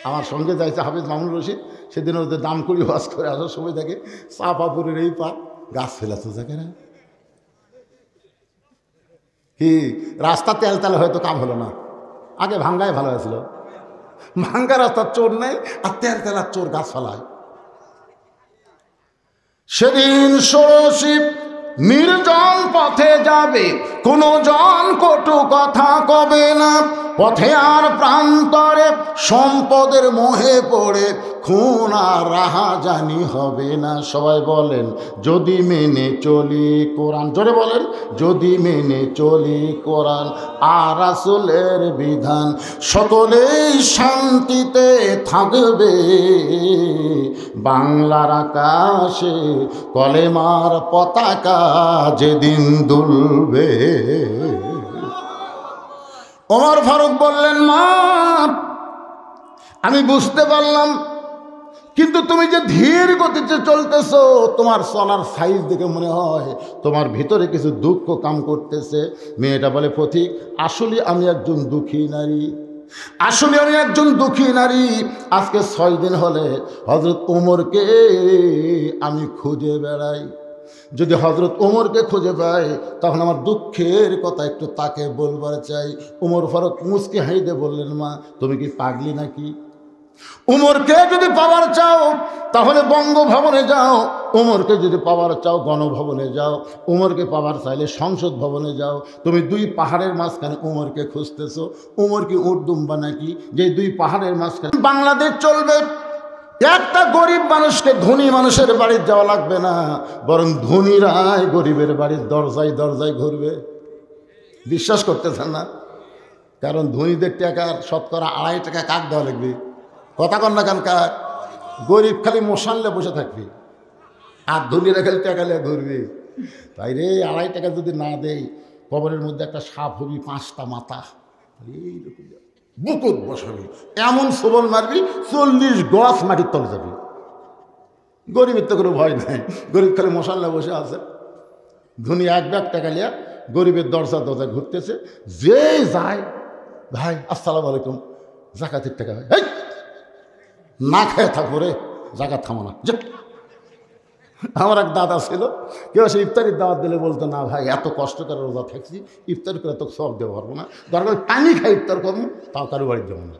আমার সঙ্গে যাইছে হাফিজ মামুনুর রশিদ, সেদিন ওদের দাম করি ওয়াজ করে আসার সময় দেখে চাপাপুরের এই পা গাছ ফেলাতো থাকে না কি? রাস্তা তেল তেল হয়তো কাম হলো না, আগে ভাঙ্গায় ভালো হয়েছিল। ভাঙ্গা রাস্তার চোর নেই, আর তেল তেলার চোর গাছ ফেলায়। সেদিন ষোড়শী নির্জন পথে যাবে, কোনো জন কটু কথা কবে না, পথে আর প্রান্তরে সম্পদের মোহে পড়ে খুন আর রাহাজানি হবে না। সবাই বলেন, যদি মেনে চলি কোরআন, জোরে বলেন, যদি মেনে চলি কোরআন আর রাসূলের বিধান, সকলেই শান্তিতে থাকবে, বাংলার আকাশে কলেমার পতাকা যেদিন দুলবে। ওমর ফারুক বললেন, মা, আমি বুঝতে পারলাম, কিন্তু তুমি যে ধীর গতিতে চলতেছো, তোমার চলার সাইজ দেখে মনে হয় তোমার ভিতরে কিছু দুঃখ কাম করতেছে। মেয়েটা বলে, পথিক, আসলে আমি একজন দুঃখী নারী, আসলে আমি একজন দুঃখী নারী। আজকে 6 দিন হলে হযরত ওমরকে আমি খুঁজে বেড়াই। যদি হযরত ওমরকে খুঁজে পাই, তখন আমার দুঃখের কথা একটু তাকে বলবার চাই। ওমর ফারুক মুচকি হাইদে বললেন, মা, তুমি কি পাগলি নাকি? উমরকে যদি পাওয়ার চাও তাহলে বঙ্গভবনে যাও, উমরকে যদি পাওয়ার চাও গণভবনে যাও, উমরকে পাওয়ার চাইলে সংসদ ভবনে যাও। তুমি 2 পাহাড়ের মাঝখানে উমরকে খুঁজতেছো। উমর কি উর্দুম্বা নাকি যে 2 পাহাড়ের মাঝখানে বাংলাদেশ চলবে? একটা গরিব মানুষকে ধনী মানুষের বাড়ির যাওয়া লাগবে না, বরং ধনীরাই গরিবের বাড়ির দরজায় দরজায় ঘুরবে। বিশ্বাস করতেছেন না? কারণ ধনীদের টাকার শতকরা 2.5 টাকা কাক দেওয়া লাগবে। কথা কন না কেন? কাক। গরিব খালি মশানলে বসে থাকবে, আর ধনীরা খালি টাকা নিয়ে ঘুরবে। তাই রে 2.5 টাকা যদি না দেয়, কবরের মধ্যে একটা সাপ হবি, 5টা মাথা এইরকম বুকুত বসাবি, এমন সবল মারবি 40 গজ মাটির তলে যাবি। গরিবের তো কোনো ভয় নাই, গরিব খালি মশাল্লা বসে আছে। ধনী 1 ব্যাগ টাকা নিয়ে গরিবের দরজা দরজা ঘুরতেছে। যে যায়, ভাই আসসালামু আলাইকুম, জাকাতের টাকা ভাই, এই না খেয়ে থাকবো রে, জাকাত থামো না। আমার এক দাদা ছিল, কেউ সে ইফতারির দাওয়াত দিলে বলতো, না ভাই এত কষ্ট করে রোজা থাকছি, ইফতার করে তো সব দেওয়া পারবো না, দরকার পানি খাই ইফতার করবো, তাও কারো বাড়ির যাবো না।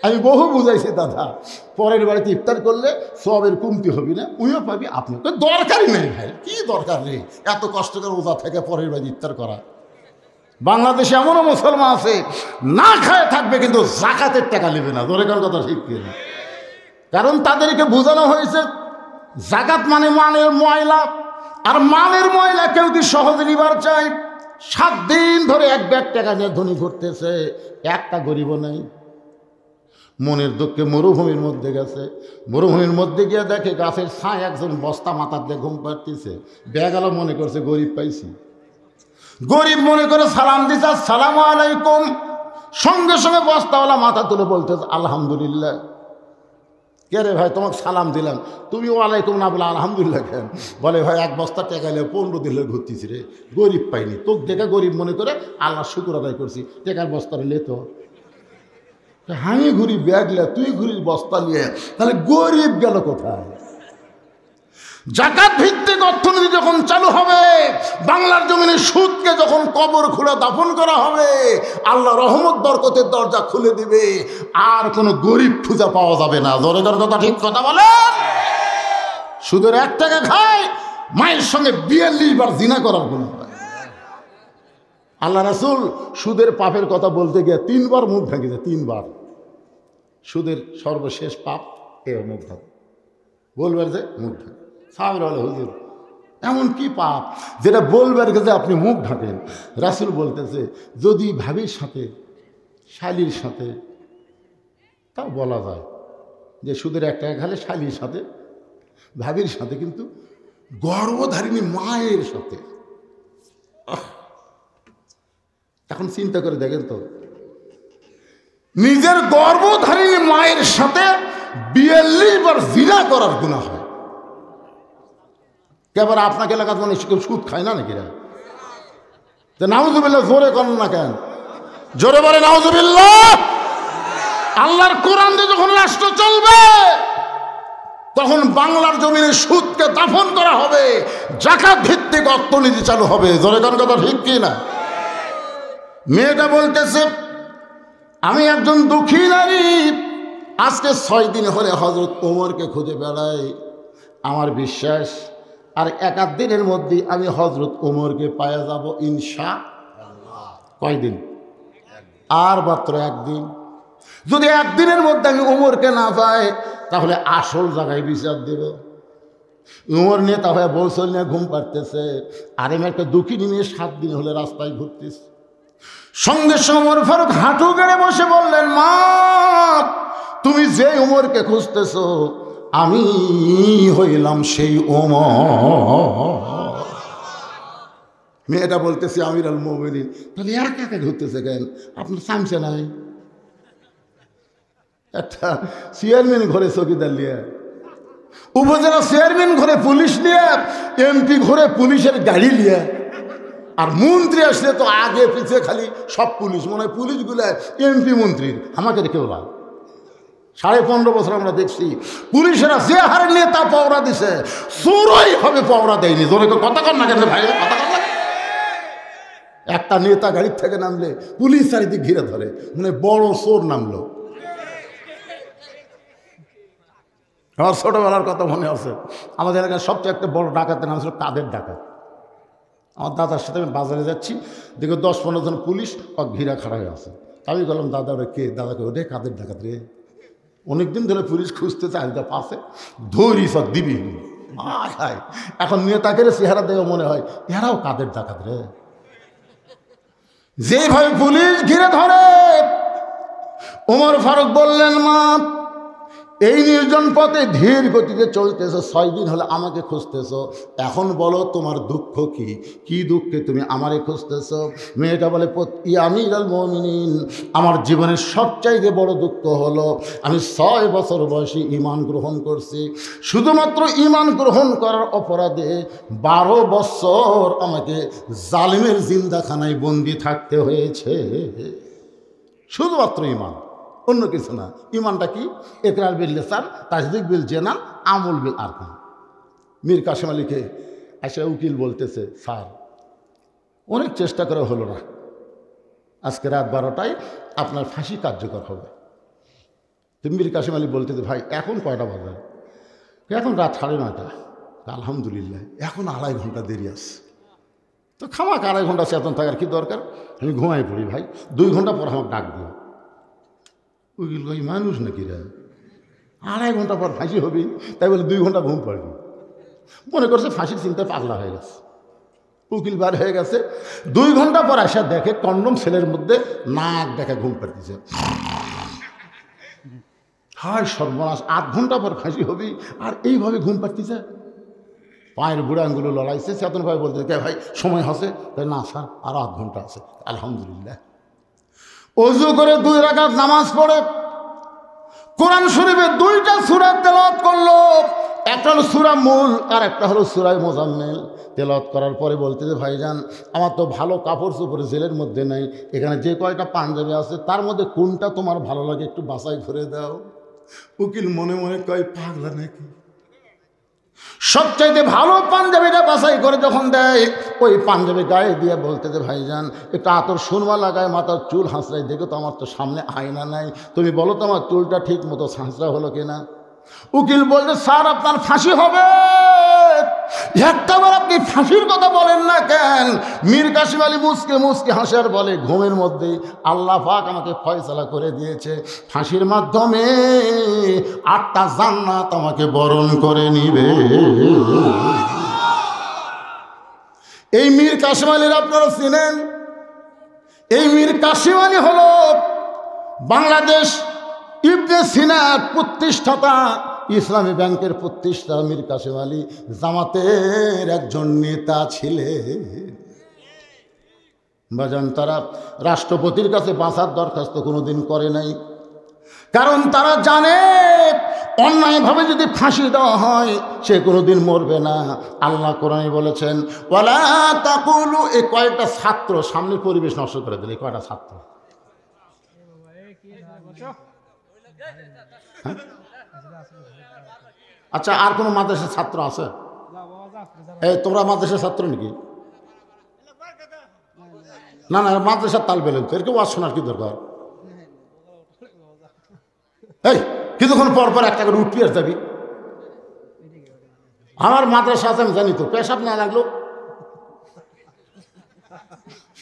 আমি বহু বুঝাইছি, দাদা পরের বাড়িতে ইফতার করলে সবের কমতি হবি না, উইও পাবি, আপনিও দরকারই নেই ভাই, কি দরকার নেই এত কষ্ট করে রোজা থেকে পরের বাড়ি ইফতার করা। বাংলাদেশে এমনও মুসলমান আছে না খায় থাকবে, কিন্তু জাকাতের টাকা নেবে না। ধরে কার কথা ঠিক কিনা? কারণ তাদেরকে বোঝানো হয়েছে জাকাত মানে মানের ময়লা, আর মানের ময়লা কেউ কি সহজে নিবার চায়? 7 দিন ধরে 1 ব্যাগ টাকা নিয়ে ধনী ঘুরতেছে, একটা গরিবও নেই। মনের দুঃখে মরুভূমির মধ্যে গেছে, মরুভূমির মধ্যে গিয়ে দেখে গাছের ছায় একজন বস্তা মাথার দিয়ে ঘুম পাড়তেছে। বেগেল মনে করছে গরিব পাইছি, গরিব মনে করে সালাম দিছে, আসসালামু আলাইকুম। সঙ্গে সঙ্গে বস্তাওয়ালা মাথা তুলে বলতেছে আলহামদুলিল্লাহ। কে রে ভাই, তোমাকে সালাম দিলাম, তুমি ওয়ালাইকুম না বলে আলহামদুলিল্লাহ কেন? বলে ভাই 1 বস্তা টাকা নিয়ে 15 দিন ঘুরতেছি রে, গরিব পাইনি, তোকে দেখে গরিব মনে করে আল্লাহ শুকুর আদায় করছি, টাকার বস্তা লে তো আমি ঘুরি ব্যাগ লে, তুই ঘুরিস বস্তা নিয়ে, তাহলে গরিব গেল কোথায়? জাকাত ভিত্তিক অর্থনীতি যখন চালু হবে, বাংলার জমিনে সুদকে যখন কবর খুঁড়ে দাফন করা হবে, আল্লাহ রহমত বরকতের দরজা খুলে দিবে, আর কোনো গরিব খুঁজে পাওয়া যাবে না। জোরে জোরে কথা, ঠিক কথা বলেন। সুদের 1 টাকা খায়, মায়ের সঙ্গে 42 বার জিনা করার গুনাহ হয়। আল্লাহ রাসূল সুদের পাপের কথা বলতে গিয়ে 3 বার মুখ ঢেকেছে, 3 বার। সুদের সর্বশেষ পাপ এ মুখ ঢাক, বলবার যে মুখ ঢাক। সাহাবীরা বলে, হুজুর এমন কি পাপ যেটা বলবার গেছে আপনি মুখ ঢাকেন? রাসূল বলতেছে, যদি ভাবির সাথে, শালীর সাথে, তাও বলা যায় যে সুদের 1 টাকা খালে শালীর সাথে, ভাবির সাথে, কিন্তু গর্ভধারিণী মায়ের সাথে। এখন চিন্তা করে দেখেন তো, নিজের গর্ভধারিণী মায়ের সাথে 42 বার জিনা করার গুনাহ হয়। কেবল আপনাকে এলাকার মানে কেউ সুদ খায় না নাকি? নাউজুবিল্লাহ জোরে করেন না কেন? জোরে বলে নাউজুবিল্লাহ। আল্লাহর কোরআন দিয়ে যখন রাষ্ট্র চলবে, তখন বাংলার জমিনে সুদকে দাফন করা হবে, জাকাত ভিত্তিক অর্থনীতি চালু হবে। জোরে করেন কথা, ঠিক কি না? মেয়েটা বলতেছে, আমি একজন দুঃখী নারী, আজকে 6 দিন হলে হযরত ওমরকে খুঁজে বেড়াই। আমার বিশ্বাস আর 1-8 দিনের মধ্যে আমি হযরত ওমরকে পাওয়া যাব ইনশাআল্লাহ। কয়দিন? আর মাত্র 1 দিন। যদি 1 দিনের মধ্যে আমি ওমরকে না পাই, তাহলে আসল জায়গায় বিচার দেব। ওমর নেতা হয়ে বৌসল নিয়ে ঘুম পাড়তেছে, আর আমি একটা দুঃখিনী নিয়ে 7 দিন হলে রাস্তায় ঘুরতেছি। সঙ্গে সঙ্গে ওমর ফারুক হাঁটু গেড়ে বসে বললেন, মা তুমি যে ওমরকে খুঁজতেছো, আমি হইলাম সেই ওমর। মেয়েটা বলতেছে, আমিরুল মুমিনিন, তাহলে একা একা ঘুরতেছে কেন? আপনার চামচে নাই? একটা চেয়ারম্যান ঘরে চকিদার নিয়ে, উপজেলা চেয়ারম্যান ঘরে পুলিশ নিয়ে, এমপি ঘরে পুলিশের গাড়ি নিয়ে, আর মন্ত্রী আসলে তো আগে পিছিয়ে খালি সব পুলিশ, মনে হয় পুলিশগুলো এমপি মন্ত্রীর। আমাকে কেউ লাভ 15.5 বছর আমরা দেখছি পুলিশেরা যে হারে নেতা পাওরা দিছে, চোরই হবে পাওরা দেয়নি। জোরে কথা কর না কেন ভাই? কথা কর না। একটা নেতা গাড়ির থেকে নামলে পুলিশ চারিদিক ঘিরে ধরে, মানে বড় চোর নামলো। আমার ছোটবেলার কথা মনে আছে, আমাদের এলাকার সবচেয়ে একটা বড় ডাকাতের নাম ছিল কাদের ডাকাত। আমার দাদার সাথে আমি বাজারে যাচ্ছি, দেখো 10-15 জন পুলিশ ঘিরা খাড়া হয়ে আছে। আমি বললাম, দাদা ওরা কে? দাদাকে, ওটাই কাদের ডাকাত রে। অনেকদিন ধরে পুলিশ খুঁজতে চাহিদা পাশে ধরি সব দিবি। হায় হায়, এখন নেতাকে চেহারা দেখে মনে হয় এরাও কাদের ডাকাত রে। যেভাবে পুলিশ ঘিরে ধরে, ওমর ফারুক বললেন, মা এই নির্জন পথে ধীর গতিতে চলতেছো, 6 দিন হলে আমাকে খুঁজতেছো, এখন বলো তোমার দুঃখ কি? কি দুঃখে তুমি আমারে খুঁজতেছো? মেয়েটা বলে, ইয়া আমিরুল মুমিনিন, আমার জীবনের সবচাইতে বড় দুঃখ হলো আমি 6 বছর বয়সে ঈমান গ্রহণ করছি। শুধুমাত্র ঈমান গ্রহণ করার অপরাধে 12 বছর আমাকে জালিমের জিন্দাখানায় বন্দি থাকতে হয়েছে। শুধুমাত্র ঈমান, অন্য কিছু না। ঈমানটা কি? ইকরার বিল লিসান, তাসদীক বিল জানান, আমল বিল আরকান। মীর কাসেম আলীকে এসে উকিল বলতেছে, স্যার অনেক চেষ্টা করে হলো না, আজকে রাত 12টায় আপনার ফাঁসি কার্যকর হবে। তো মীর কাসেম আলী বলতেছে, ভাই এখন কয়টা বাজে? এখন রাত 9:30। আলহামদুলিল্লাহ, এখন 2.5 ঘন্টা দেরি আছে। তো খামাক 2.5 ঘন্টা চেতন থাকার কি দরকার, আমি ঘুমাই পড়ি ভাই, 2 ঘন্টা পর আমাকে ডাক দিও। উকিল কই, মানুষ নাকি রে, 2.5 ঘন্টা পর ফাঁসি হবি, তাই বলে 2 ঘন্টা ঘুম পাড়বি? মনে করছে ফাঁসির চিন্তায় পাগলা হয়ে গেছে। উকিল বার হয়ে গেছে, 2 ঘন্টা পর আসা দেখে কন্ডম সেলের মধ্যে নাক দেখে ঘুম পাড়তেছে। হায় সর্বনাশ, 8 ঘন্টা পর ফাঁসি হবি আর এইভাবে ঘুম পাড়তেছে। পায়ের বুড়া আঙ্গুলো লড়াইছে। চেতন ভাই বলতে, কে ভাই সময় হসে? না স্যার, আরো 8 ঘন্টা আছে। আলহামদুলিল্লাহ, ওযু করে 2 রাকাত নামাজ পড়ে কোরআন শরীফে 2টা সূরা তেলাওয়াত করলো। একটা হলো সূরা মূল আর একটা হলো সূরা মুজাম্মিল। তেলাওয়াত করার পরে বলতেছে, ভাইজান আমার তো ভালো কাপড় চোপড় জেলের মধ্যে নাই, এখানে যে কয়টা পাঞ্জাবি আছে তার মধ্যে কোনটা তোমার ভালো লাগে একটু বাছাই করে দাও। উকিল মনে মনে কয়, পাগলা নাকি? সবচাইতে ভালো পাঞ্জাবিটা বাছাই করে যখন দেয়, ওই পাঞ্জাবি গায়ে দিয়ে বলতেছে, ভাইজান একটু আতর সুরমা লাগায় মাথার চুল হাঁসড়াই, দেখো তো আমার তো সামনে আয়না নাই, তুমি বলো তো আমার চুলটা ঠিক মতো হাঁসড়া হলো কিনা। উকিল বলছে, স্যার আপনার ফাঁসি হবে। একটাবার আপনি ফাঁসির কথা বলেন না কেন? মীর কাসেম আলী মুসকে মুসকে হাসার বলে, ঘুমের মধ্যে আল্লাহ পাক আমাকে ফয়সালা করে দিয়েছে, ফাঁসির মাধ্যমে 8টা জান্নাত আমাকে বরণ করে নিবে। এই মীর কাসেম আলীর আপনারা চিনেন? এই মীর কাসেম আলী হলো বাংলাদেশ ইবনে সিনার প্রতিষ্ঠাতা, ইসলামী ব্যাংকের প্রতিষ্ঠাতা মীর কাসেম আলী জামাতের একজন নেতা ছিলেন। বাজান, তারা রাষ্ট্রপতির কাছে বাঁচার দরখাস্ত কোনোদিন করে নাই, কারণ তারা জানে অন্যায়ভাবে যদি ফাঁসি দেওয়া হয় সে কোনোদিন মরবে না। আল্লাহ কোরআনে বলেছেন, ওয়ালা তাকুলু। এই কয়েকটা ছাত্র সামনের পরিবেশ নষ্ট করে দিল। এই কয়টা ছাত্র, আচ্ছা আর কোনো মাদ্রাসার ছাত্র আছে? এই তোমরা মাদ্রাসার ছাত্র নাকি? না না, মাদ্রাসার তাল বেলেন তো, এরকম ওয়াজ শোনার কি দরকার? এই কিছুক্ষণ পর পর একটা করে উঠবি আর যাবি। আমার মাদ্রাসা আছে আমি জানি তো, পেশাব না লাগলো,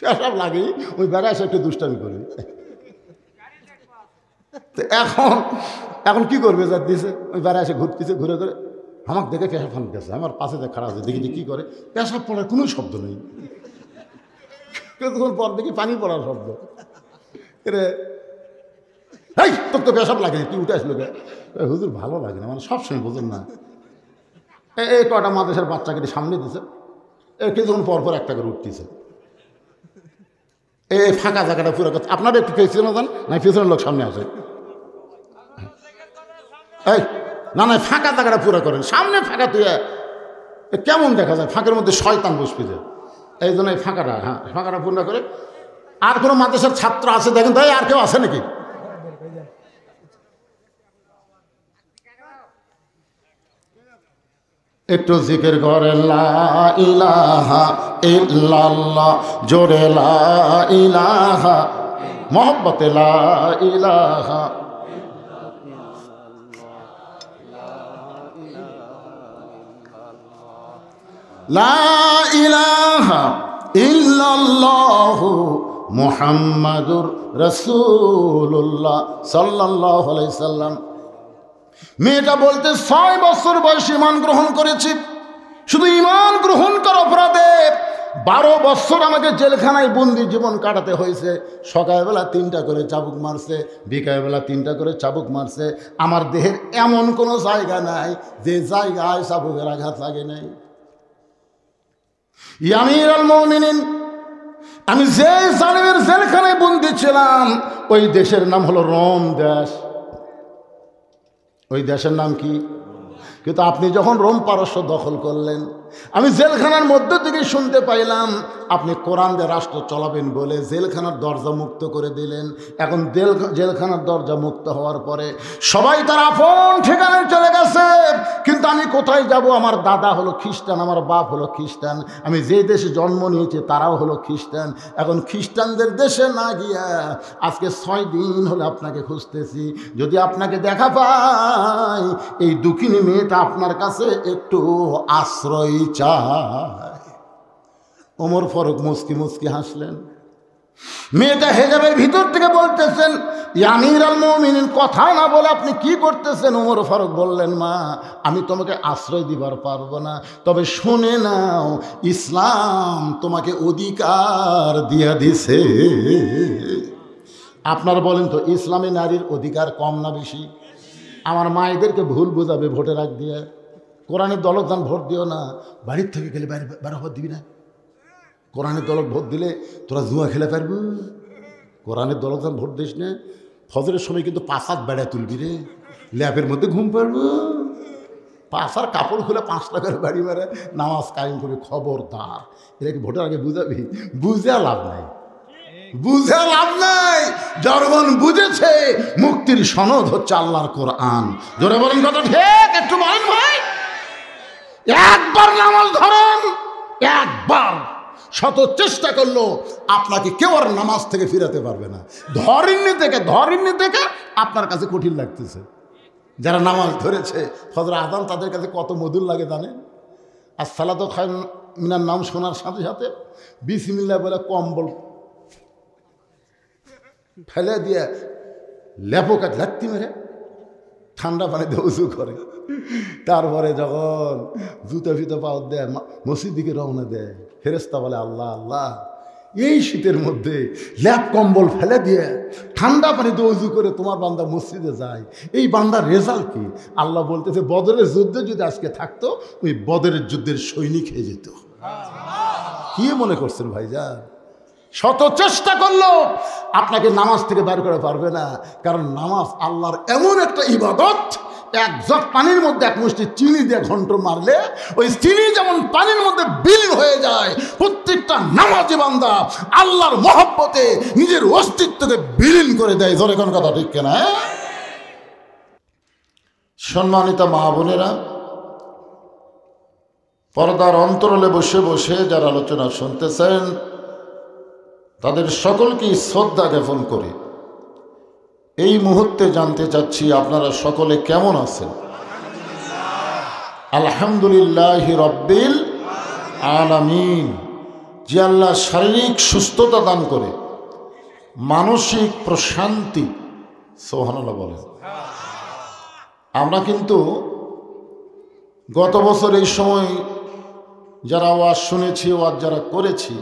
পেশাব লাগে ওই বেড়া এসে একটু দুষ্টামি করবি। তো এখন কি করবে? যার দিয়েছে ওই বেড়া এসে ঘুরতেছে, ঘুরে ঘুরে আমাকে দেখে পেশাব ফান গেছে, আমার পাশে যে খারাপ আছে, দেখি যে কী করে, পেশাব পড়ার কোনো শব্দ নেই। কিছুক্ষণ পর দেখি পানি পড়ার শব্দ। রে এই তোর তো পেশাব লাগে, তুই উঠে আসলো কে? হুজুর ভালো লাগে না, মানে সবসময় বুঝুন না। এই কটা মাদ্রাসার বাচ্চাকে সামনে দিছে, কিছুক্ষণ পর পর একটা করে উঠতেছে। এই ফাঁকা জায়গাটা পুরো কথা আপনারা একটু পেছনে যান না, পেছনের লোক সামনে আসে। এই না না, ফাঁকা জায়গাটা পুরো করেন, সামনে ফাঁকা তুই কেমন দেখা যায়, ফাঁকের মধ্যে শয়তান বসবে যে, এই জন্য এই ফাঁকাটা, হ্যাঁ ফাঁকাটা পূর্ণ করে। আর কোনো মাদ্রাসার ছাত্র আছে দেখেন তো, আর কেউ আছে নাকি? একটু জিকির করেন লা ইলাহা ইল্লাল্লাহ, জোরে লা ইলাহা, মহব্বতে লা ইলাহা। লা ইলাহা ইল্লাল্লাহু মুহাম্মাদুর রাসূলুল্লাহ সাল্লাল্লাহু আলাইহি সাল্লাম। মেয়েটা বলতে 6 বছর বয়সে ঈমান গ্রহণ করেছি, শুধু ঈমান গ্রহণ করার অপরাধে 12 বছর আমাকে জেলখানায় বন্দি জীবন কাটাতে হয়েছে। সকালবেলা 3টা করে চাবুক মারছে, বিকালবেলা 3টা করে চাবুক মারছে। আমার দেহের এমন কোনো জায়গা নাই যে জায়গায় চাবুকের আঘাত লাগে নাই। ইয়া আমিরুল মুমিনিন, আমি যে জালিমের জেলখানায় বন্দি ছিলাম ওই দেশের নাম হলো রোম দেশ। ওই দেশের নাম কি? কিন্তু আপনি যখন রোম পারস্য দখল করলেন, আমি জেলখানার মধ্যে থেকে শুনতে পাইলাম আপনি কোরআন দিয়ে রাষ্ট্র চলাবেন বলে জেলখানার দরজা মুক্ত করে দিলেন। এখন জেলখানার দরজা মুক্ত হওয়ার পরে সবাই তার আপন ঠিকানায় চলে গেছে, কিন্তু আমি কোথায় যাব? আমার দাদা হলো খ্রিস্টান, আমার বাপ হলো খ্রিস্টান, আমি যে দেশে জন্ম নিয়েছি তারাও হলো খ্রিস্টান। এখন খ্রিস্টানদের দেশে না গিয়া আজকে 6 দিন হলে আপনাকে খুঁজতেছি। যদি আপনাকে দেখা পাই, এই দুঃখিনী মেয়েটা আপনার কাছে একটু আশ্রয় চায়। ওমর ফারুক মুস্কি মুস্কি হাসলেন। মেয়েটা হেজাবের ভিতর থেকে বলতেছেন, ইয়া আমিরুল মুমিনিন, কথা না বলে আপনি কি করতেছেন? ওমর ফারুক বললেন, মা আমি তোমাকে আশ্রয় দিবার পারবো না, তবে শুনে নাও, ইসলাম তোমাকে অধিকার দিয়া দিছে। আপনারা বলেন তো, ইসলামে নারীর অধিকার কম না বেশি? আমার মায়েদেরকে ভুল বোঝাবে ভোটের আগ দিয়ে। কোরআনের দলত যান ভোট দিও না, বাড়ির থেকে গেলে বাইরে ভোট দিবি না। কোরআনের দলত ভোট দিলে তোরা জুয়া খেলে পারবি। কোরআনের দলত যান ভোট দিস না, ফজরের সময় কিন্তু 5 হাত বেড়ায় তুলবি রে, ল্যাপের মধ্যে ঘুম পারবো। 5 আর কাপড় খুলে 5 টাকার বাড়ি মারে নামাজ কায়েম করবি। খবরদার, এটাকে ভোটের আগে বুঝাবি? বুঝে লাভ নাই, বুঝে লাভ নাই। জনগণ বুঝেছে মুক্তির সনদ হচ্ছে আল্লাহর কোরআন। জোরে বলেন কত ঠিক? একটু বলেন ভাই। একবার নামাজ ধরেন, একবার শত চেষ্টা করলো আপনাকে কেউ আর নামাজ থেকে ফিরাতে পারবে না। ধরেননি থেকে আপনার কাছে কঠিন লাগতেছে। যারা নামাজ ধরেছে ফজর আযান, তাদের কাছে কত মধুর লাগে জানেন? আর সালাতু খায়রুম মিনান নাম শোনার সাথে সাথে বিসমিল্লাহ বলে কম্বল ফেলে দিয়ে লেপোকা লাত্তি মেরে ঠান্ডা পানিতে উজু করে। তারপরে যখন জুতো ফিতো পাও দেয়, মসজিদ দিকে রওনা দেয়, ফেরেশতা বলে, আল্লাহ আল্লাহ, এই শীতের মধ্যে ল্যাপ কম্বল ফেলে দিয়ে ঠান্ডা পানিতে উজু করে তোমার বান্দা মসজিদে যায়, এই বান্দার রেজাল্ট কি? আল্লাহ বলতেছে, বদরের যুদ্ধে যদি আজকে থাকতো, ওই বদরের যুদ্ধের সৈনিক হয়ে যেত। কি মনে করছেন ভাইজান? শত চেষ্টা করলো আপনাকে নামাজ থেকে বের করে পারবে না, কারণ নামাজ আল্লাহর এমন একটা ইবাদত, এক জগ পানির মধ্যে এক মুষ্টি চিনি দিয়ে ঘন্ট মারলে ওই চিনি যেমন পানির মধ্যে বিলীন হয়ে যায়, প্রত্যেকটা নামাজি বান্দা আল্লাহর মহব্বতে নিজের অস্তিত্বকে বিলীন করে দেয়। জোরে কোন কথা ঠিক কিনা? সম্মানিত মা বোনেরা, পর্দার অন্তরালে বসে বসে যারা আলোচনা শুনতেছেন, তাদের সকলকেই শ্রদ্ধা জ্ঞাপন করে এই মুহূর্তে জানতে চাচ্ছি আপনারা সকলে কেমন আছেন? আলহামদুলিল্লাহ রব্বিল আলামিন। যে আল্লাহ শারীরিক সুস্থতা দান করে, মানসিক প্রশান্তি, সুবহানাল্লাহ বলেন। আমরা কিন্তু গত বছর এই সময় যারা ওয়াজ শুনেছি, ওয়াজ যারা করেছি,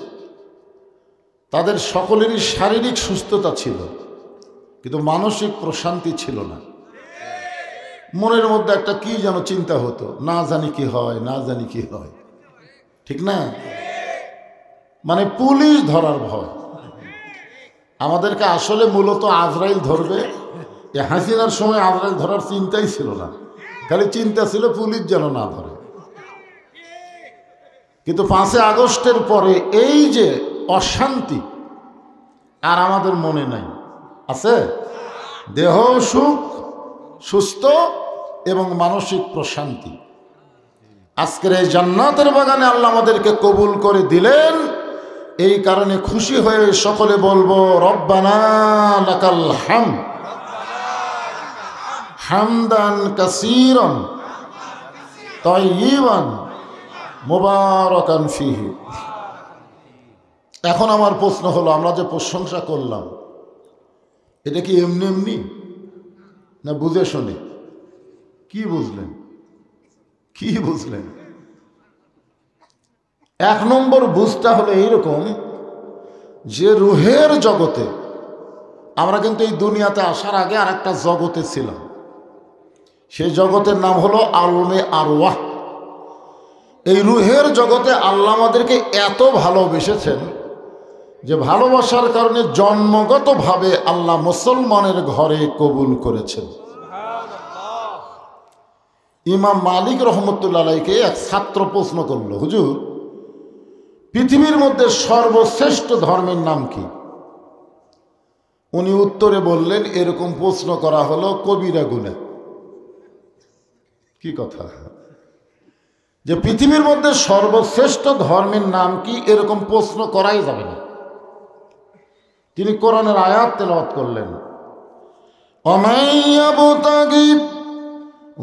তাদের সকলেরই শারীরিক সুস্থতা ছিল, কিন্তু মানসিক প্রশান্তি ছিল না। মনের মধ্যে একটা কি যেন চিন্তা হতো, না জানি কি হয়, না জানি কি হয়, ঠিক না? মানে পুলিশ ধরার ভয়। আমাদেরকে আসলে মূলত আজরাইল ধরবে, হাসিনার সময় আজরাইল ধরার চিন্তাই ছিল না, খালি চিন্তা ছিল পুলিশ যেন না ধরে। কিন্তু 5 আগস্টের পরে এই যে অশান্তি আর আমাদের মনে নাই, আছে দেহ সুখ, সুস্থ এবং মানসিক প্রশান্তি। আজকের এই জান্নাতের বাগানে আল্লাহ আমাদেরকে কবুল করে দিলেন। এই কারণে খুশি হয়ে সকলে বলবো, রব্বানা লাকাল হামদ হামদান কাসীরান তাইয়িবান মুবারাকান ফীহি। এখন আমার প্রশ্ন হলো, আমরা যে প্রশংসা করলাম, এটা কি এমনি এমনি না বুঝে শুনে? কি বুঝলেন? কি বুঝলেন? এক নম্বর বুঝটা হলো এইরকম যে রুহের জগতে আমরা কিন্তু এই দুনিয়াতে আসার আগে আর একটা জগতে ছিলাম। সেই জগতের নাম হলো আলমে আরওয়াহ। এই রুহের জগতে আল্লাহ আমাদেরকে এত ভালোবেসেছেন যে ভালোবাসার কারণে জন্মগতভাবে আল্লাহ মুসলমানের ঘরে কবুল করেছেন। ইমাম মালিক রহমতুল্লাহ আলাইকে এক ছাত্র প্রশ্ন করল, হুজুর পৃথিবীর মধ্যে সর্বশ্রেষ্ঠ ধর্মের নাম কি? উনি উত্তরে বললেন, এরকম প্রশ্ন করা হলো কবিরা গুনাহ। কি কথা? যে পৃথিবীর মধ্যে সর্বশ্রেষ্ঠ ধর্মের নাম কি, এরকম প্রশ্ন করাই যাবে না। তিনি কোরআনের আয়াত তেলাওয়াত করলেন, অমাইয়াবতাগি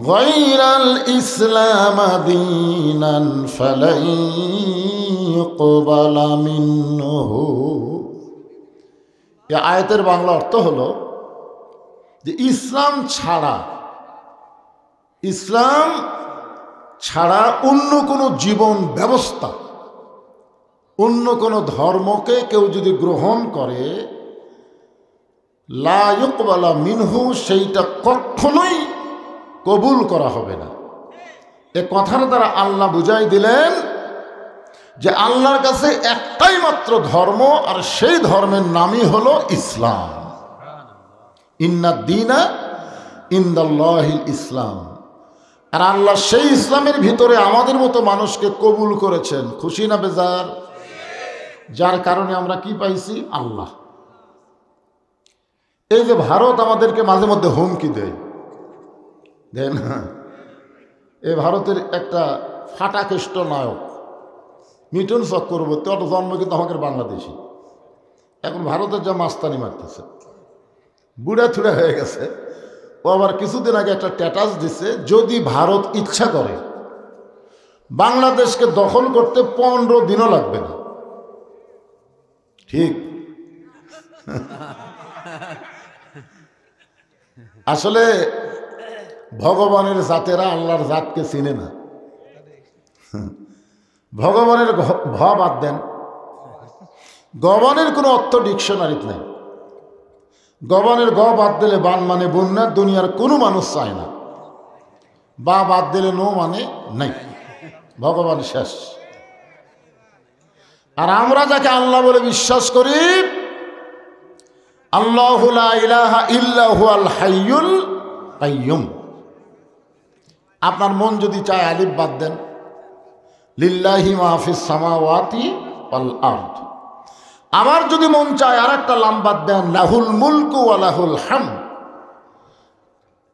গায়রাল ইসলাম দীনান ফালাই ইউকবালা মিনহু। এই আয়াতের বাংলা অর্থ হলো যে ইসলাম ছাড়া অন্য কোনো জীবন ব্যবস্থা, অন্য কোনো ধর্মকে কেউ যদি গ্রহণ করে, লা ইউকবালা মিনহু, সেইটা কখনোই কবুল করা হবে না। এ কথার দ্বারা আল্লাহ বুঝাই দিলেন যে আল্লাহর কাছে একটাই মাত্র ধর্ম, আর সেই ধর্মের নামই হলো ইসলাম। ইন্নাদ দীনা ইনদাল্লাহিল ইসলাম। আর আল্লাহ সেই ইসলামের ভিতরে আমাদের মতো মানুষকে কবুল করেছেন। খুশি না বেজার? যার কারণে আমরা কি পাইছি? আল্লাহ। এই যে ভারত আমাদেরকে মাঝে মধ্যে হুমকি দেয় না, এই ভারতের একটা ফাটাকেষ্ট নায়ক মিঠুন চক্রবর্তী, ওর জন্ম কিন্তু আমাদের বাংলাদেশি, এখন ভারতের যা মাস্তানি মারতেছে, বুড়া থুড়া হয়ে গেছে। ও আবার কিছুদিন আগে একটা স্ট্যাটাস দিছে, যদি ভারত ইচ্ছা করে বাংলাদেশকে দখল করতে 15 দিনও লাগবে না। ঠিক? আসলে ভগবানের জাতেরা আল্লাহর জাতকে চিনে না। ভগবানের ভ বাদ দেন, গবানের কোনো অর্থ ডিকশনারিতে নেই। গবানের গ বাদ দিলে বান মানে বন্যা, দুনিয়ার কোনো মানুষ চায় না। বা বাদ দিলে নো মানে নাই, ভগবান শেষ। আর আমরা যাকে আল্লাহ বলে বিশ্বাস করি, আল্লাহু লা ইলাহা ইল্লা হুয়াল হাইয়ুল কাইয়ুম। আপনার মন যদি চায় আলিফ বাদ দেন, লিল্লাহি মা ফিস সামাওয়াতি ওয়াল আরদ। আমার যদি মন চায় আর একটা লাম বাদ দেন, লাহুল মুলকু ওয়া লাহুল হামদ।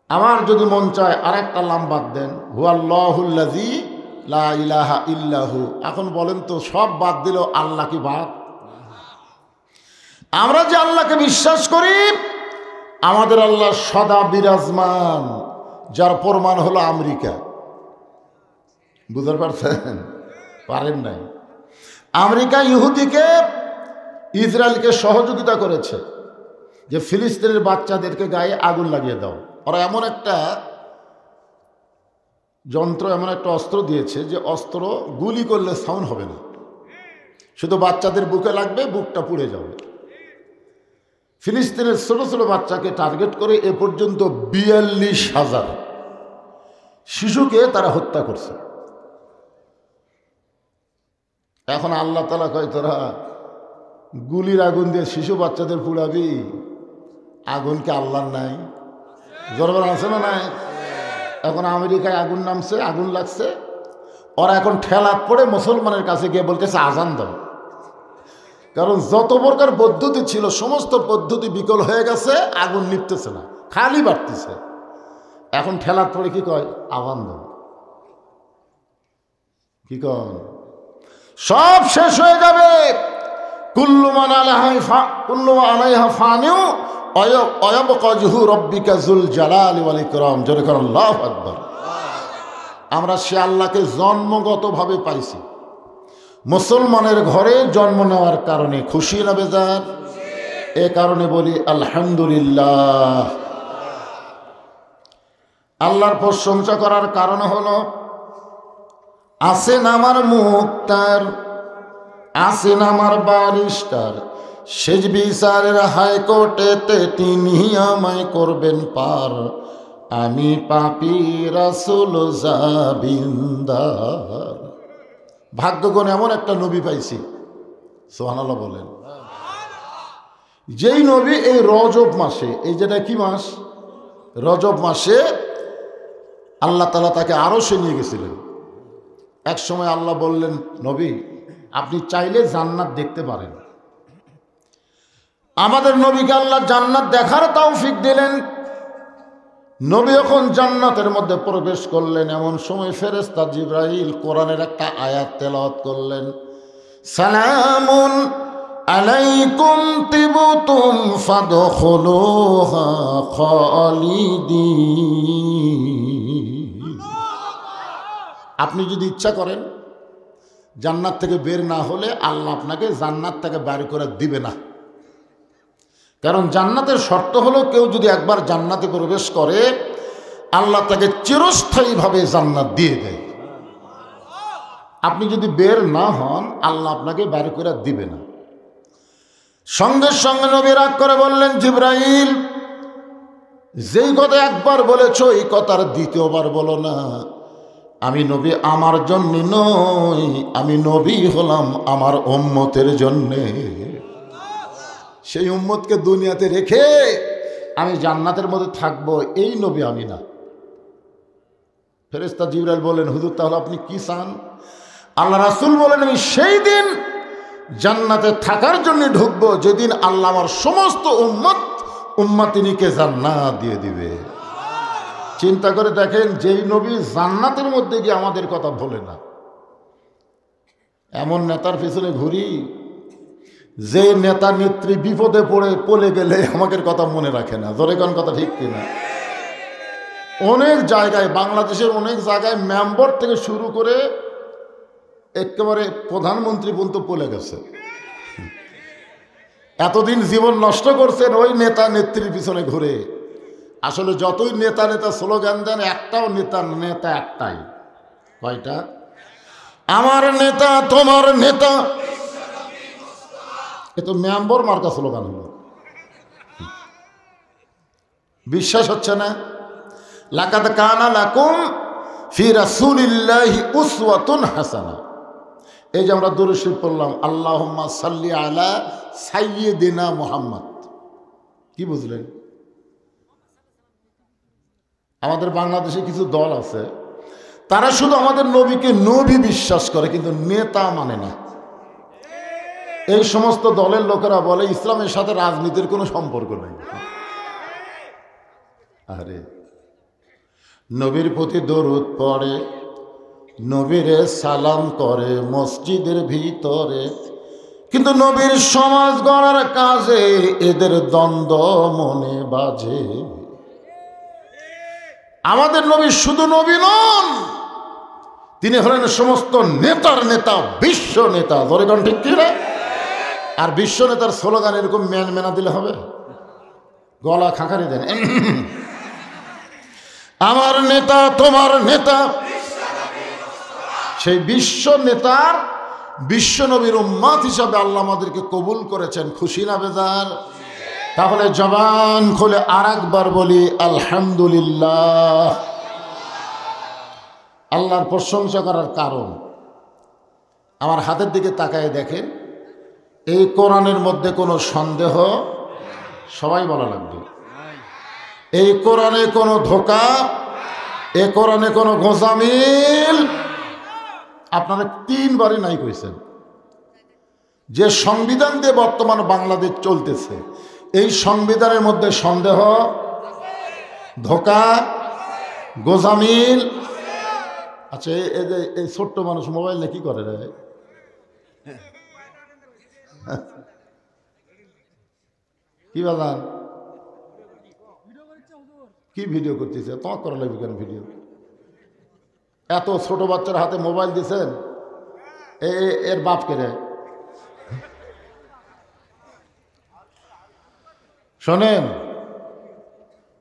আমার যদি মন চায় আর একটা লাম বাদ দেন, হুয়াল্লাহুল্লাযী লা ইলাহা ইল্লাহু। এখন বলেন তো, সব বাদ দিল, আল্লাহ কি বাদ? আমরা যে আল্লাহকে বিশ্বাস করি, আমাদের আল্লাহ সদা বিরাজমান, যার প্রমাণ হলো আমেরিকা। বুঝতে পারছেন? পারেন নাই? আমেরিকা ইহুদিকে, ইসরায়েলকে সহযোগিতা করেছে যে ফিলিস্তিনের বাচ্চাদেরকে গায়ে আগুন লাগিয়ে দাও। ওরা এমন একটা যন্ত্র, এমন একটা অস্ত্র দিয়েছে যে অস্ত্র গুলি করলে সাউন্ড হবে না, শুধু বাচ্চাদের বুকে লাগবে, বুকটা পুড়ে যাবে। ফিলিস্তিনের ছোট ছোট বাচ্চাকে টার্গেট করে এ পর্যন্ত 42,000 শিশুকে তারা হত্যা করছে। এখন আল্লাহ তাআলা কয়, তোরা গুলির আগুন দিয়ে শিশু বাচ্চাদের পুড়াবি? আগুন কি আল্লাহর নাই? জোরবার আছে না নাই? এখন আমেরিকায় আগুন নামছে, আগুন লাগছে, ওরা এখন ঠেলাত পড়ে মুসলমানের কাছে গিয়ে বলতেছে আজান দাও। কারণ যত প্রকার পদ্ধতি ছিল সমস্ত পদ্ধতি বিকল হয়ে গেছে, আগুন নিপতেছে না, খালি বাড়তেছে। এখন ঠেলাত পড়ে কি কয়? আজান দাও। কি কয়? সব শেষ হয়ে যাবে। কুল্লু মান আলাইহা ফানিউ ওয়ায়াবকা ওয়াজহু রাব্বিকা যুল জালালি ওয়াল ইকরাম। জোরে করে আল্লাহু আকবার। আমরা সে আল্লাহকে জন্মগতভাবে পাইছি। মুসলমানের ঘরে জন্ম নেওয়ার কারণে খুশি না বেজার? এ কারণে বলি আলহামদুলিল্লাহ। আল্লাহর প্রশংসা করার কারণ হলো আছেন আমার মুক্তার, আছেন আমার বারিস্টার, শেষ বিচারের হাইকোর্টেতে তিনি আমায় করবেন পার, আমি পাপী রাসূল জাবিন্দার। ভাগ্যগুণ এমন একটা নবী পাইছি, সুবহানাল্লাহ বলেন। যেই নবী এই রজব মাসে, এই যেটা কি মাস, রজব মাসে আল্লাহ তাআলা তাকে আরশে নিয়ে গেছিলেন। এক সময় আল্লাহ বললেন, নবী আপনি চাইলে জান্নাত দেখতে পারেন। আমাদের নবীকে আল্লাহ জান্নাত দেখার তৌফিক দিলেন। নবী যখন জান্নাতের মধ্যে প্রবেশ করলেন, এমন সময় ফেরেশতা জিবরাইল কোরআনের একটা আয়াত তেলাওয়াত করলেন, সালামুন আলাইকুম তিবতুম ফাদখুলুহা খালিদিন। আপনি যদি ইচ্ছা করেন জান্নাত থেকে বের না হলে আল্লাহ আপনাকে জান্নাত থেকে বাইর করে দিবে না। কারণ জান্নাতের শর্ত হলো কেউ যদি একবার জান্নাতে প্রবেশ করে আল্লাহ তাকে চিরস্থায়ীভাবে জান্নাত দিয়ে দেয়। আপনি যদি বের না হন আল্লাহ আপনাকে বাইর করে দিবে না। সঙ্গে সঙ্গে নবী রাগ করে বললেন, জিবরাইল যেই কথা একবার বলেছ এই কথার দ্বিতীয়বার বলো না। আমি নবী আমার জন্য নই, আমি নবী হলাম আমার উম্মতের জন্যে। সেই উম্মতকে দুনিয়াতে রেখে আমি জান্নাতের মধ্যে থাকবো, এই নবী আমি না। ফেরেশতা জিবরাইল বলেন, হুজুর তাহলে আপনি কি চান? আল্লাহ রাসূল বলেন, আমি সেই দিন জান্নাতে থাকার জন্য ঢুকবো যেদিন আল্লাহ আমার সমস্ত উম্মতিনীকে জান্নাত দিয়ে দিবে। চিন্তা করে দেখেন, যেই নবী জান্নাতের মধ্যে গিয়ে আমাদের কথা বলে না, এমন নেতার পিছনে ঘুরি যে নেতা নেত্রী বিপদে পড়ে গেলে আমাদের কথা মনে রাখে না। জোরে কোন কথা ঠিক কিনা? অনেক জায়গায়, বাংলাদেশের অনেক জায়গায় মেম্বার থেকে শুরু করে একেবারে প্রধানমন্ত্রী পর্যন্ত পড়ে গেছে। এতদিন জীবন নষ্ট করছেন ওই নেতা নেত্রীর পিছনে ঘুরে। আসলে যতই নেতা নেতা স্লোগান দেন, একটাও নেতা একটাই। কয়টা? আমার নেতা তোমার নেতা। এ তো মেম্বার মার্কা স্লোগান হলো। বিশ্বাস হচ্ছে না? লাকাদ কানা লাকুম ফি রাসূলিল্লাহি উসওয়াতুন হাসানা। এই যে আমরা দুরূদ শরীফ পড়লাম, আল্লাহুম্মা সাল্লি আলা সাইয়্যিদিনা মুহাম্মদ। কি বুঝলেন? আমাদের বাংলাদেশে কিছু দল আছে, তারা শুধু আমাদের নবীকে নবী বিশ্বাস করে কিন্তু নেতা মানে না। এই সমস্ত দলের লোকেরা বলে ইসলামের সাথে রাজনীতির কোনো সম্পর্ক নেই। আরে নবীর প্রতি দরুদ পড়ে, নবীরে সালাম করে মসজিদের ভিতরে, কিন্তু নবীর সমাজ গড়ার কাজে এদের দ্বন্দ্ব মনে বাজে। আমাদের নবী শুধু নবী নন, তিনি হলেন সমস্ত নেতার নেতা, বিশ্ব নেতা। ধরে কোন ঠিক কি রে? আর বিশ্ব নেতার স্লোগান এরকম মেনা দিলে হবে? গলা খাঁকারি দেন, আমার নেতা তোমার নেতা। সেই বিশ্ব নেতার, বিশ্ব নবীর উম্মত হিসাবে আল্লাহ আমাদেরকে কবুল করেছেন। খুশি না বেজার? তাহলে জবান খুলে আর একবার বলি আলহামদুলিল্লাহ। আল্লাহর প্রশংসা করার কারণ, আমার হাতের দিকে তাকায় দেখেন, এই কোরআনের মধ্যে কোনো সন্দেহ, সবাই বলা লাগবে, এই কোরআনে কোনো ধোঁকা, এ কোরআনে কোনো গোঁজামিল। আপনারা 3 বারই নাই কইছেন। যে সংবিধান দিয়ে বর্তমান বাংলাদেশ চলতেছে, এই সংবিধানের মধ্যে সন্দেহ, ধোঁকা, গোঁজামিল। আচ্ছা, এই ছোট্ট মানুষ মোবাইল নিয়ে কি করে রে? কি বাজান? কি ভিডিও করতেছে? তোমার করা লাগবে কেন ভিডিও? এত ছোট বাচ্চার হাতে মোবাইল দিয়েছেন, এর বাপ কে রে? শোনেন,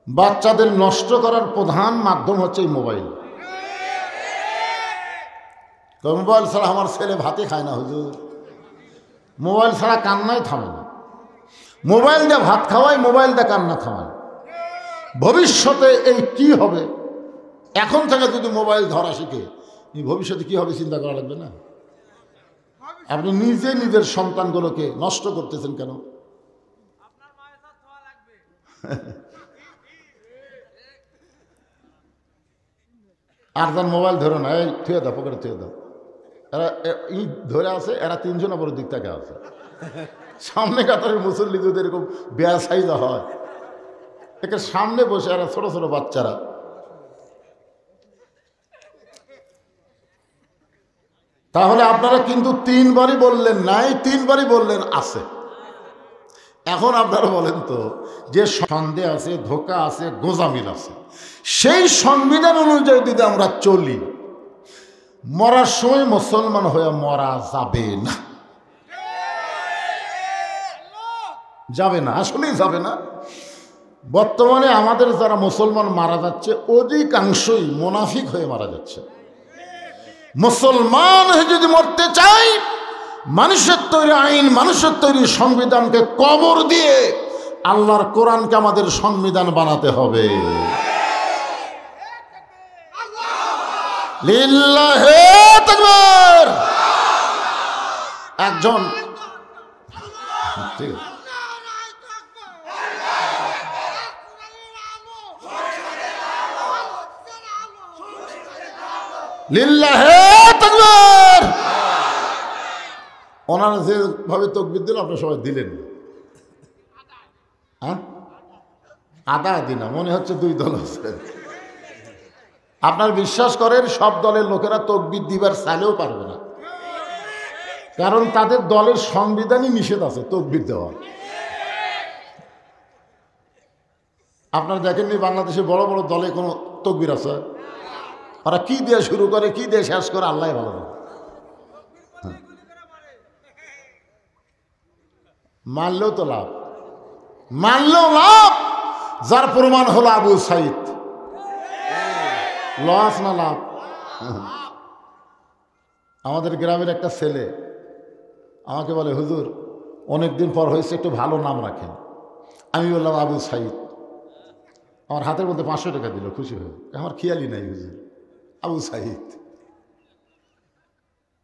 বাচ্চাদের নষ্ট করার প্রধান মাধ্যম হচ্ছে এই মোবাইল। মোবাইল ছাড়া আমার ছেলে ভাতে খায় না হুজুর, মোবাইল ছাড়া কান্নাই থামে না। মোবাইল দিয়ে ভাত খাওয়াই, মোবাইল দিয়ে কান্না থামায়। ভবিষ্যতে এই কি হবে? এখন থেকে যদি মোবাইল ধরা শিখে ভবিষ্যতে কি হবে চিন্তা করা লাগবে না? আপনি নিজে নিজের সন্তানগুলোকে নষ্ট করতেছেন কেন? আর যার মোবাইল ধরো না, এই থুয়ে দাও, পকেটে থুয়ে দাও। এরা ইট ধরে আছে, এরা তিনজন অপর দিক থেকে আছে। সামনে কাতারের মুসল্লি যদি এরকম বেয়াসাইজা হয়, একে সামনে বসে এরা ছোট ছোট বাচ্চারা। তাহলে আপনারা কিন্তু তিনবারই বললেন নাই, তিনবারই বললেন আছে। এখন আপনারা বলেন তো, যে সন্দেহ আছে, ধোঁকা আছে, গোজামিল আছে, সেই সংবিধান অনুযায়ী যদি আমরা চলি, মরার সময় মুসলমান হয়ে মরা যাবে না, যাবে না, আসলেই যাবে না। বর্তমানে আমাদের যারা মুসলমান মারা যাচ্ছে অধিকাংশই মুনাফিক হয়ে মারা যাচ্ছে। মুসলমান হয়ে যদি মরতে চাই, মানুষের তৈরি আইন, মানুষের তৈরি সংবিধানকে কবর দিয়ে আল্লাহর কোরআনকে আমাদের সংবিধান বানাতে হবে। লিল্লাহি তাকবীর। একজন ঠিক আছে, লিল্লাহি তাকবীর। ওনারা যেভাবে তাকবীর দিল আপনারা সবাই দিলেন, হ্যাঁ? আদা দিনা মনে হচ্ছে দুই দল আছে। আপনার বিশ্বাস করেন সব দলের লোকেরা তাকবীর দিবার চাইলেও পারবে না, কারণ তাদের দলের সংবিধানই নিষেধ আছে তাকবীর দেওয়া। আপনারা দেখেননি বাংলাদেশে বড় বড় দলে কোনো তাকবীর আছে? ওরা কি দিয়ে শুরু করে, কি দিয়ে শেষ করে আল্লাহ ভালো না। মানলেও তো লাভ, মানলেও লাভ। যার প্রমাণ হলো আবু সাইদ। লস না লাভ? আমাদের গ্রামের একটা ছেলে আমাকে বলে, হুজুর অনেকদিন পর হয়েছে, একটু ভালো নাম রাখেন। আমি বললাম আবু সাইদ। আমার হাতের মধ্যে 500 টাকা দিল, খুশি হয়ে। আমার খেয়ালই নাই হুজুর, আবু সাইদ।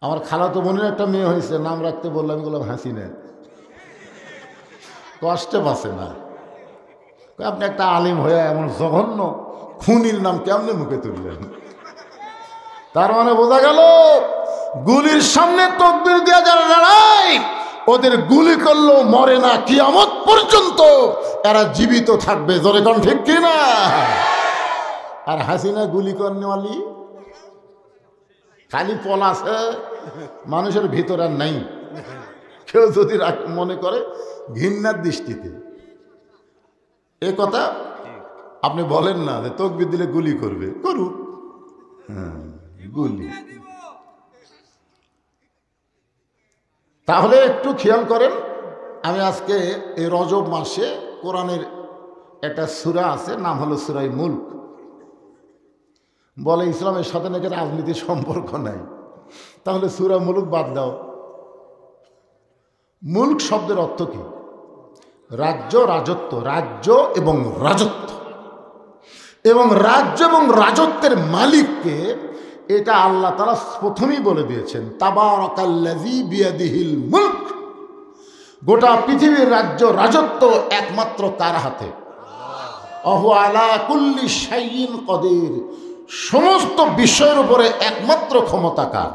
আমার খালাতো বোনের একটা মেয়ে হয়েছে, নাম রাখতে বললাম, আমি বললাম হাসিনা। কষ্টে বাঁচে না। আপনি একটা আলিম হয়ে এমন জঘন্য খুনির নাম কেমনে মুখে তুললেন? তার মানে বোঝা গেল গুলির সামনে তাকবীর দেওয়া যারা দাঁড়ায়, ওদের গুলি করলেও মরে না, কিয়ামত পর্যন্ত এরা জীবিত থাকবে। জোরে কোন ঠিক কিনা? আর হাসিনা গুলি করনেওয়ালি খালি পলাশে, মানুষের ভিতর আর নাই। কেউ যদি মনে করে ঘৃণার দৃষ্টিতে, এ কথা আপনি বলেন না যে তাকবীর দিলে গুলি করবে, করুক। হ্যাঁ, গুলি। তাহলে একটু খেয়াল করেন, আমি আজকে এই রজব মাসে কোরআনের একটা সূরা আছে, নাম হলো সূরা মুলক। বলে ইসলামের সাথে নাকি রাজনীতির সম্পর্ক নাই, তাহলে সূরা মুলক বাদ দাও। মুলক শব্দের অর্থ কি? রাজ্য, রাজত্ব, রাজ্য এবং রাজত্ব। এবং রাজ্য এবং রাজত্বের মালিককে এটা আল্লাহ তাআলা প্রথমেই বলে দিয়েছেন, তাবারাকাল্লাযী বিয়াদিহিল মুলক। গোটা পৃথিবীর রাজ্য রাজত্ব একমাত্র কার হাতে? ওহু আলা কুল্লি শাইইন কদির। সমস্ত বিষয়ের উপরে একমাত্র ক্ষমতা কার?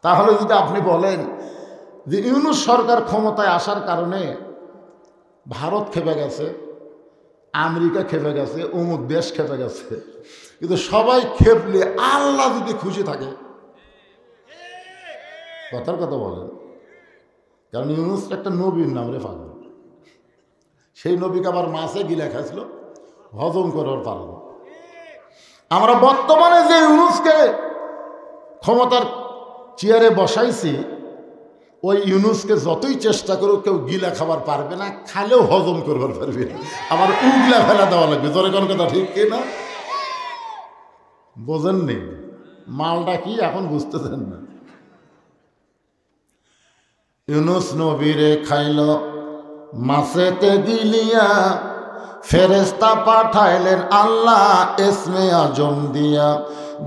তাহলে যদি আপনি বলেন যে ইউনূস সরকার ক্ষমতায় আসার কারণে ভারত খেপে গেছে, আমেরিকা খেপে গেছে, অমুক দেশ খেপে গেছে, কিন্তু সবাই খেপলে আল্লাহ যদি খুশি থাকে, কথার কথা বলেন। কারণ ইউনূস একটা নবীর নাম রে পাগল। সেই নবীকে আবার মাছে গিলা খাইছিল, হজম করার পারল। আমরা বর্তমানে যে ইউনূসকে ক্ষমতার চেয়ারে বসাইছি, ওই ইউনুসকে যতই চেষ্টা করো কেউ গিলা খাবার পারবে না, খালেও হজম করবার পারবে না, আবার উগলা ফেলা দেওয়া লাগবে। জোরে কোন কথা ঠিক কিনা? বোঝেননি মালটা কি এখন বুঝতেছেন না। ইউনুস নবীরে খাইল মাছেতে গিলিয়া, ফেরেশতা পাঠাইলেন আল্লাহ ইসমে আজম দিয়া,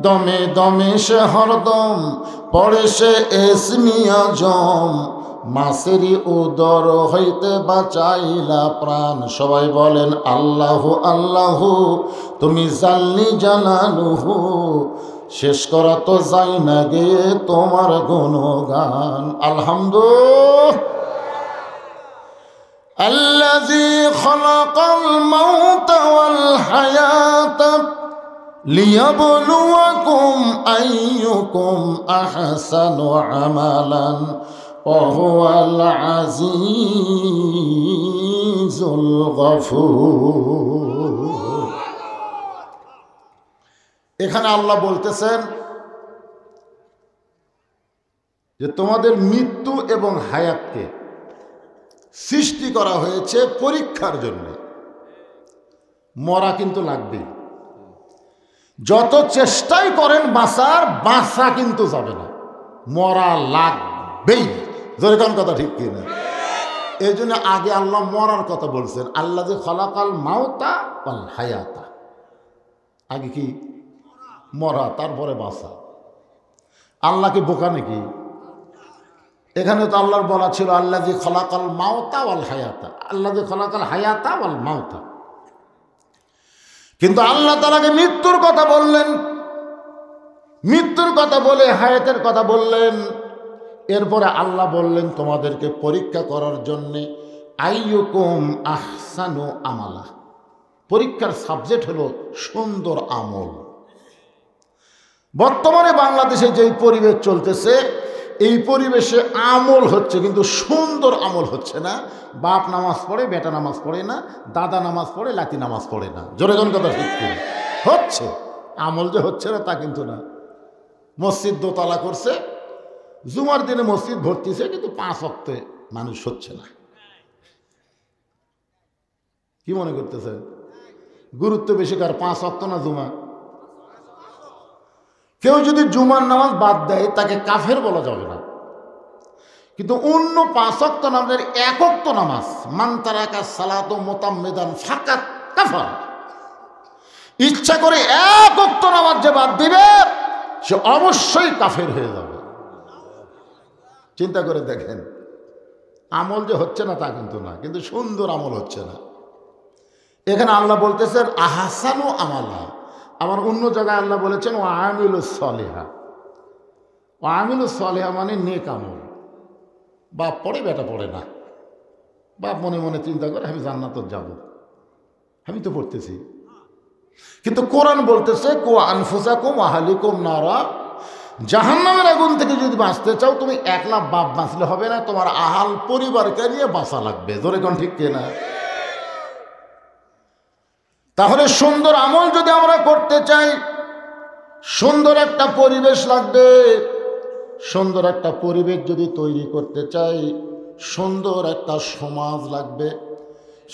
দমে দমে সে হরদম পড়ে সে ইসমে আজম, মাছেরই উদর হইতে বাঁচাইলা প্রাণ। সবাই বলেন আল্লাহু আল্লাহু, তুমি জাল্লি জালালুহু, শেষ করা তো যাই না গে তোমার গুণগান। আলহামদুলিল্লাহ। আল্লাযী খালাকাল মাউতা ওয়াল হায়াতা লিয়াবলুয়াকুম আইয়ুকুম আহসানু আমালান ওয়া হুয়াল আজিজুল গফুর। এখানে আল্লাহ বলতেছেন যে তোমাদের মৃত্যু এবং হায়াতকে সৃষ্টি করা হয়েছে পরীক্ষার জন্য। মরা কিন্তু লাগবেই, যত চেষ্টাই করেন বাঁচার, বাঁচা কিন্তু যাবে না, মরা লাগবেই। জোরে কোন কথা ঠিক কিনা? এই জন্য আগে আল্লাহ মরার কথা বলছেন, আল্লাহ যে খলাকাল মাউতা ওয়াল হায়াতা, আগে কি মরা তারপরে বাঁচা। আল্লাহ কি বোকা নাকি? এখানে তো আল্লাহর বলা ছিল আল্লাহ যে খলাকাল মাউতা ওয়াল হায়াতা, আল্লাহ যে খলাকাল হায়াতা ওয়াল মাউতা, কিন্তু আল্লাহ তাআলাকে মৃত্যুর কথা বললেন, মৃত্যুর কথা বলে হায়াতের কথা বললেন। এরপরে আল্লাহ বললেন তোমাদেরকে পরীক্ষা করার জন্যে আইয়ুকুম আহসানু আমালা। পরীক্ষার সাবজেক্ট হলো সুন্দর আমল। বর্তমানে বাংলাদেশে যেই পরিবেশ চলতেছে, এই পরিবেশে আমল হচ্ছে কিন্তু সুন্দর আমল হচ্ছে না। বাপ নামাজ পড়ে, বেটা নামাজ পড়ে না, দাদা নামাজ পড়ে, লাতি নামাজ পড়ে না। জোরে কোন কথা ঠিক করে হচ্ছে, আমল যে হচ্ছে না তা কিন্তু না। মসজিদ দোতলা করছে, জুমার দিনে মসজিদ ভর্তিছে, কিন্তু 5 ওয়াক্তে মানুষ হচ্ছে না। কি মনে করতেছে গুরুত্ব বেশি কার, 5 ওয়াক্ত না জুমা? কেউ যদি জুমার নামাজ বাদ দেয় তাকে কাফের বলা যাবে না, কিন্তু অন্য 5 ওয়াক্ত নামাজের 1 ওয়াক্ত নামাজ, মান তারাকা সালাতু মুতাম্মিদান ফাকাত কাফার, ইচ্ছা করে 1 ওয়াক্ত নামাজ যে বাদ দিবে সে অবশ্যই কাফের হয়ে যাবে। চিন্তা করে দেখেন, আমল যে হচ্ছে না তা কিন্তু না, কিন্তু সুন্দর আমল হচ্ছে না। এখানে আল্লাহ বলতেছেন আহসানু আমালা। আবার অন্য জায়গায় আল্লাহ বলেছেন ও আমিলুস সলিহা। ও আমিলুস সলিহা মানে নেক আমল। বাপ পড়ে, বেটা পড়ে না, বাপ মনে মনে চিন্তা করে আমি জান্নাতে যাব, আমি তো পড়তেছি, কিন্তু কোরআন বলতেছে কু আনফুসাকুম ওয়া আহলিকুম নারা, জাহান্নামের আগুন থেকে যদি বাঁচতে চাও তুমি একলা বাপ বাঁচলে হবে না, তোমার আহাল পরিবারকে নিয়ে বাঁচা লাগবে। ধরে কোন ঠিক কিনা? তাহলে সুন্দর আমল যদি আমরা করতে চাই, সুন্দর একটা পরিবেশ লাগবে। সুন্দর একটা পরিবেশ যদি তৈরি করতে চাই, সুন্দর একটা সমাজ লাগবে।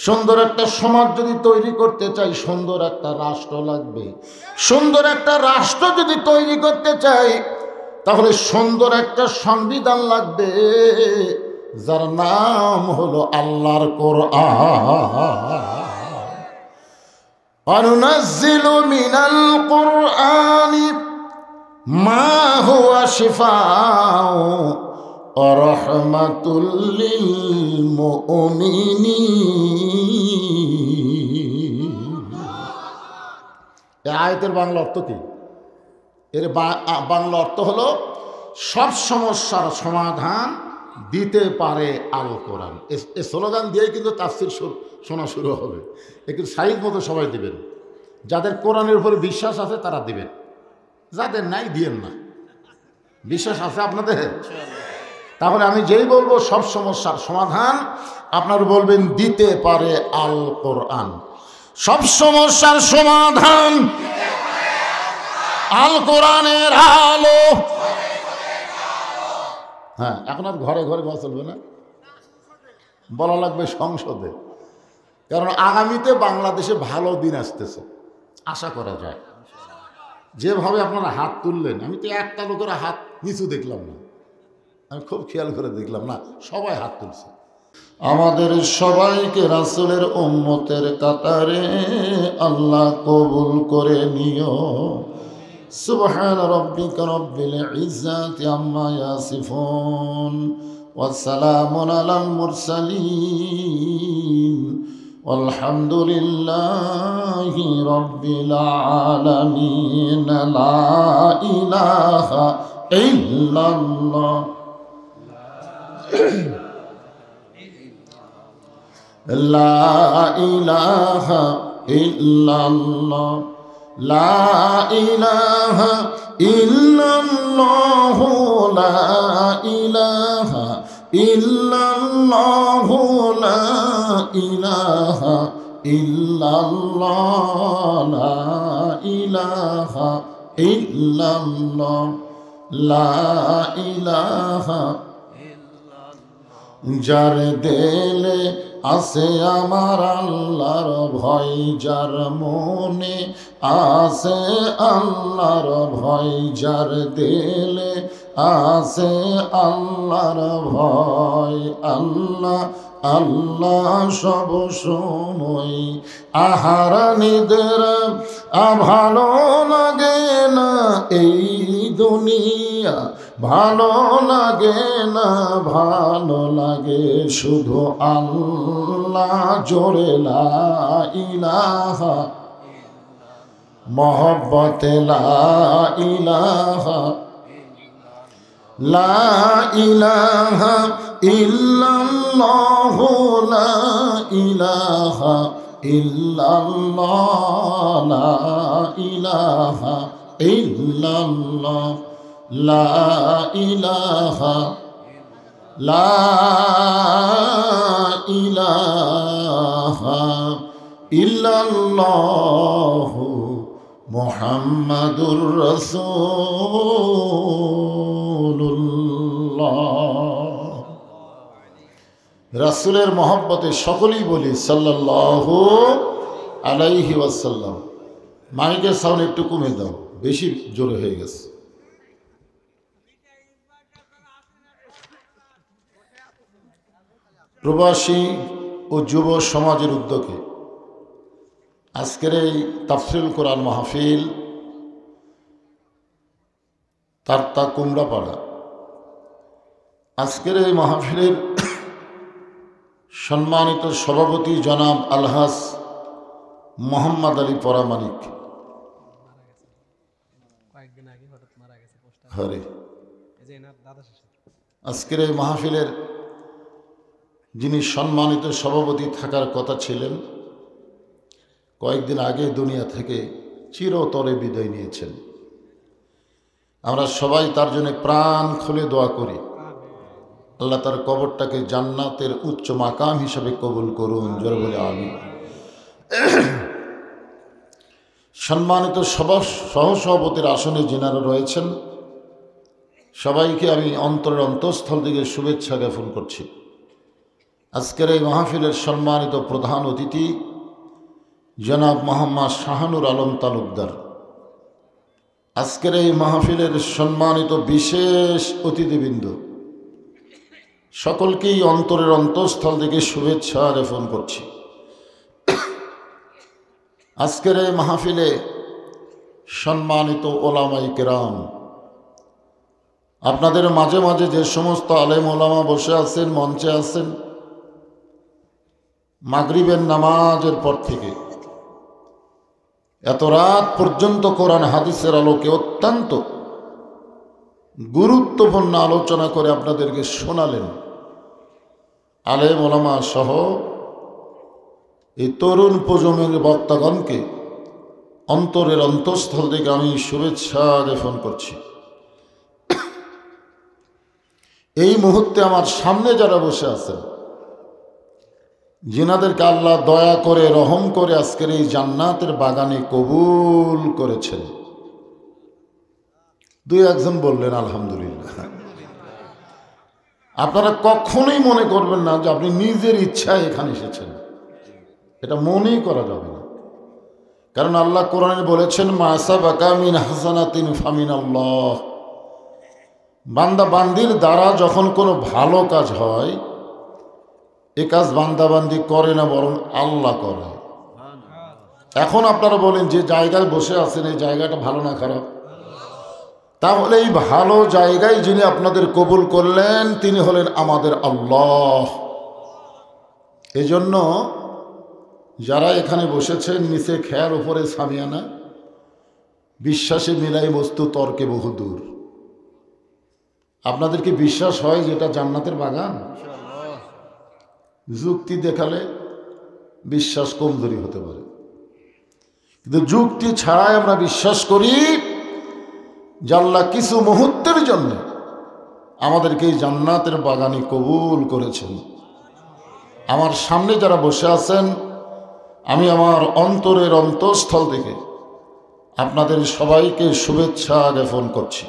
সুন্দর একটা সমাজ যদি তৈরি করতে চাই, সুন্দর একটা রাষ্ট্র লাগবে। সুন্দর একটা রাষ্ট্র যদি তৈরি করতে চাই, তাহলে সুন্দর একটা সংবিধান লাগবে, যার নাম হলো আল্লাহর কোরআন। অনুনাজ্জিলু মিনাল কুরআনি মা হুয়া শিফাউ ওয়া রাহমাতুল লিল মুমিনিন। এই আয়াতের বাংলা অর্থ কি? এর বাংলা অর্থ হলো সব সমস্যার সমাধান দিতে পারে আল কোরআন। এই স্লোগান দিয়েই কিন্তু তাফসীর শোনা শুরু হবে। একটু সাইজ মতো সবাই দিবেন। যাদের কোরআনের উপরে বিশ্বাস আছে তারা দিবেন, যাদের নাই দিয়েন না। বিশ্বাস আছে আপনাদের? তাহলে আমি যেই বলবো সব সমস্যার সমাধান, আপনারা বলবেন দিতে পারে আল কোরআন। সব সমস্যার সমাধান আল কোরআনের আলো। হ্যাঁ, এখন আর ঘরে ঘরে ঘর চলবে না, বলা লাগবে সংসদে। কারণ আগামীতে বাংলাদেশে ভালো দিন আসতেছে, আশা করা যায়। যেভাবে আপনারা হাত তুললেন, আমি তো একটা লোকের হাত নিচু দেখলাম না, আমি খুব খেয়াল করে দেখলাম, না সবাই হাত তুলছে। আমাদের সবাইকে রাসূলের উম্মতের কাতারে আল্লাহ কবুল করে নিও। সুবহান রাব্বিকা রাব্বিল ইজ্জাতি আম্মা ইয়াসিফুন ওয়া সালামুন আলাল মুরসালিন walhamdulillahi rabbil alamin। লা ইলাহা ইল্লাল্লাহ লা ইলাহা ইল্লাল্লাহ লা ইলাহা ইল্লাল্লাহ লা ইলাহা ইল্লাল্লাহ লা ইলাহা ইল্লাল্লাহ লা ইলাহা ইল্লাল্লাহ লা ইলাহা। যার দেলে আছে আমার আল্লাহর ভয়, যার মনে আছে আল্লাহর ভয়, যার দিলে আছে আল্লাহর ভয়, আল্লাহ আল্লাহ সব সময়। আহার নিদের ভালো লাগে না এই দুনিয়া, ভালো লাগে না, ভালো লাগে শুধু আল্লাহ। জোরে লা ইলাহা, মহব্বতে লা ইলাহা, লা ইলাহা ইল্লাল্লাহ লা ইলাহা ইল্লাল্লাহ লা ইলাহা ইল্লাল্লাহ লা ইলাহা লা ইলাহা ইল্লাল্লাহ মুহাম্মাদুর রাসূলুল্লাহ। রাসূলের মহব্বতে সকলেই বলি সাল্লাল্লাহু আলাইহি ওয়াসাল্লাম। মাইকের সাউন্ড একটু কমে দাও, বেশি জোরে হয়ে গেছে। প্রবাসী ও যুব সমাজের উদ্যোগে আজকের এই তাফসীরুল কোরআন মাহফিল তারতা কুমড়াপাড়া, আজকের এই মাহফিলের সম্মানিত সভাপতি জনাব আলহাজ মোহাম্মদ আলী পরামানিক, হরে আজকের এই মাহফিলের যিনি সম্মানিত সভাপতি থাকার কথা ছিলেন, কয়েকদিন আগে দুনিয়া থেকে চিরতরে বিদায় নিয়েছেন। আমরা সবাই তার জন্য প্রাণ খুলে দোয়া করি, আল্লাহ তার কবরটাকে জান্নাতের উচ্চ মাকাম হিসেবে কবুল করুন, জোরে বলে আমিন। সম্মানিত সহসভাপতির আসনে যিনারা রয়েছেন, সবাইকে আমি অন্তরের অন্তঃস্থল থেকে শুভেচ্ছা জ্ঞাপন করছি। আজকের এই মাহফিলের সম্মানিত প্রধান অতিথি জনাব মোহাম্মদ শাহানুর আলম তালুকদার, আজকের এই মাহফিলের সম্মানিত বিশেষ অতিথিবৃন্দ, সকলকেই অন্তরের অন্তঃস্থল থেকে শুভেচ্ছা জ্ঞাপন করছি। আজকের এই মাহফিলে সম্মানিত ওলামায়ে কেরাম, আপনাদের মাঝে মাঝে যে সমস্ত আলেম ওলামা বসে আছেন, মঞ্চে আছেন, মাগরিবের নামাজের পর থেকে এত রাত পর্যন্ত কোরআন হাদিসের আলোকে অত্যন্ত গুরুত্বপূর্ণ আলোচনা করে আপনাদেরকে শোনালেন। আলেম ওলামা সহ এই তরুণ প্রজন্মের বক্তাগণকে অন্তরের অন্তঃস্থল থেকে আমি শুভেচ্ছা জ্ঞাপন করছি। এই মুহূর্তে আমার সামনে যারা বসে আছেন, যিনাদেরকে আল্লাহ দয়া করে রহম করে আজকের এই জান্নাতের বাগানে কবুল করেছেন, দুই একজন বললেন আলহামদুলিল্লাহ। আপনারা কখনোই মনে করবেন না যে আপনি নিজের ইচ্ছায় এখানে এসেছেন, এটা মনেই করা যাবে না। কারণ আল্লাহ কোরআনে বলেছেন, মা সাবাকা মিন হাসানাতিন ফামিনাল্লাহ, বান্দা বান্দির দ্বারা যখন কোনো ভালো কাজ হয়, এ কাজ বান্দাবান্দি করে না, বরং আল্লাহ করে। এখন আপনারা বলেন যে জায়গায় বসে আছেন এই জায়গাটা ভালো না খারাপ? তাহলে এই ভালো জায়গায় যিনি আপনাদের কবুল করলেন তিনি হলেন আমাদের আল্লাহ। এজন্য যারা এখানে বসেছেন নিচে খেয়ার উপরে সামিয়ানা, বিশ্বাসে মিলাই বস্তু তর্কে বহুদূর। আপনাদের কি বিশ্বাস হয় যে এটা জান্নাতের বাগান? যুক্তি দেখালে বিশ্বাস কমজোরি হতে পারে, কিন্তু যুক্তি ছাড়াই আমরা বিশ্বাস করি যে আল্লাহ কিছু মুহূর্তের জন্য আমাদেরকে এই জান্নাতের বাগানে কবুল করেছেন। আমার সামনে যারা বসে আছেন, আমি আমার অন্তরের অন্তঃস্থল থেকে আপনাদের সবাইকে শুভেচ্ছা জ্ঞাপন করছি।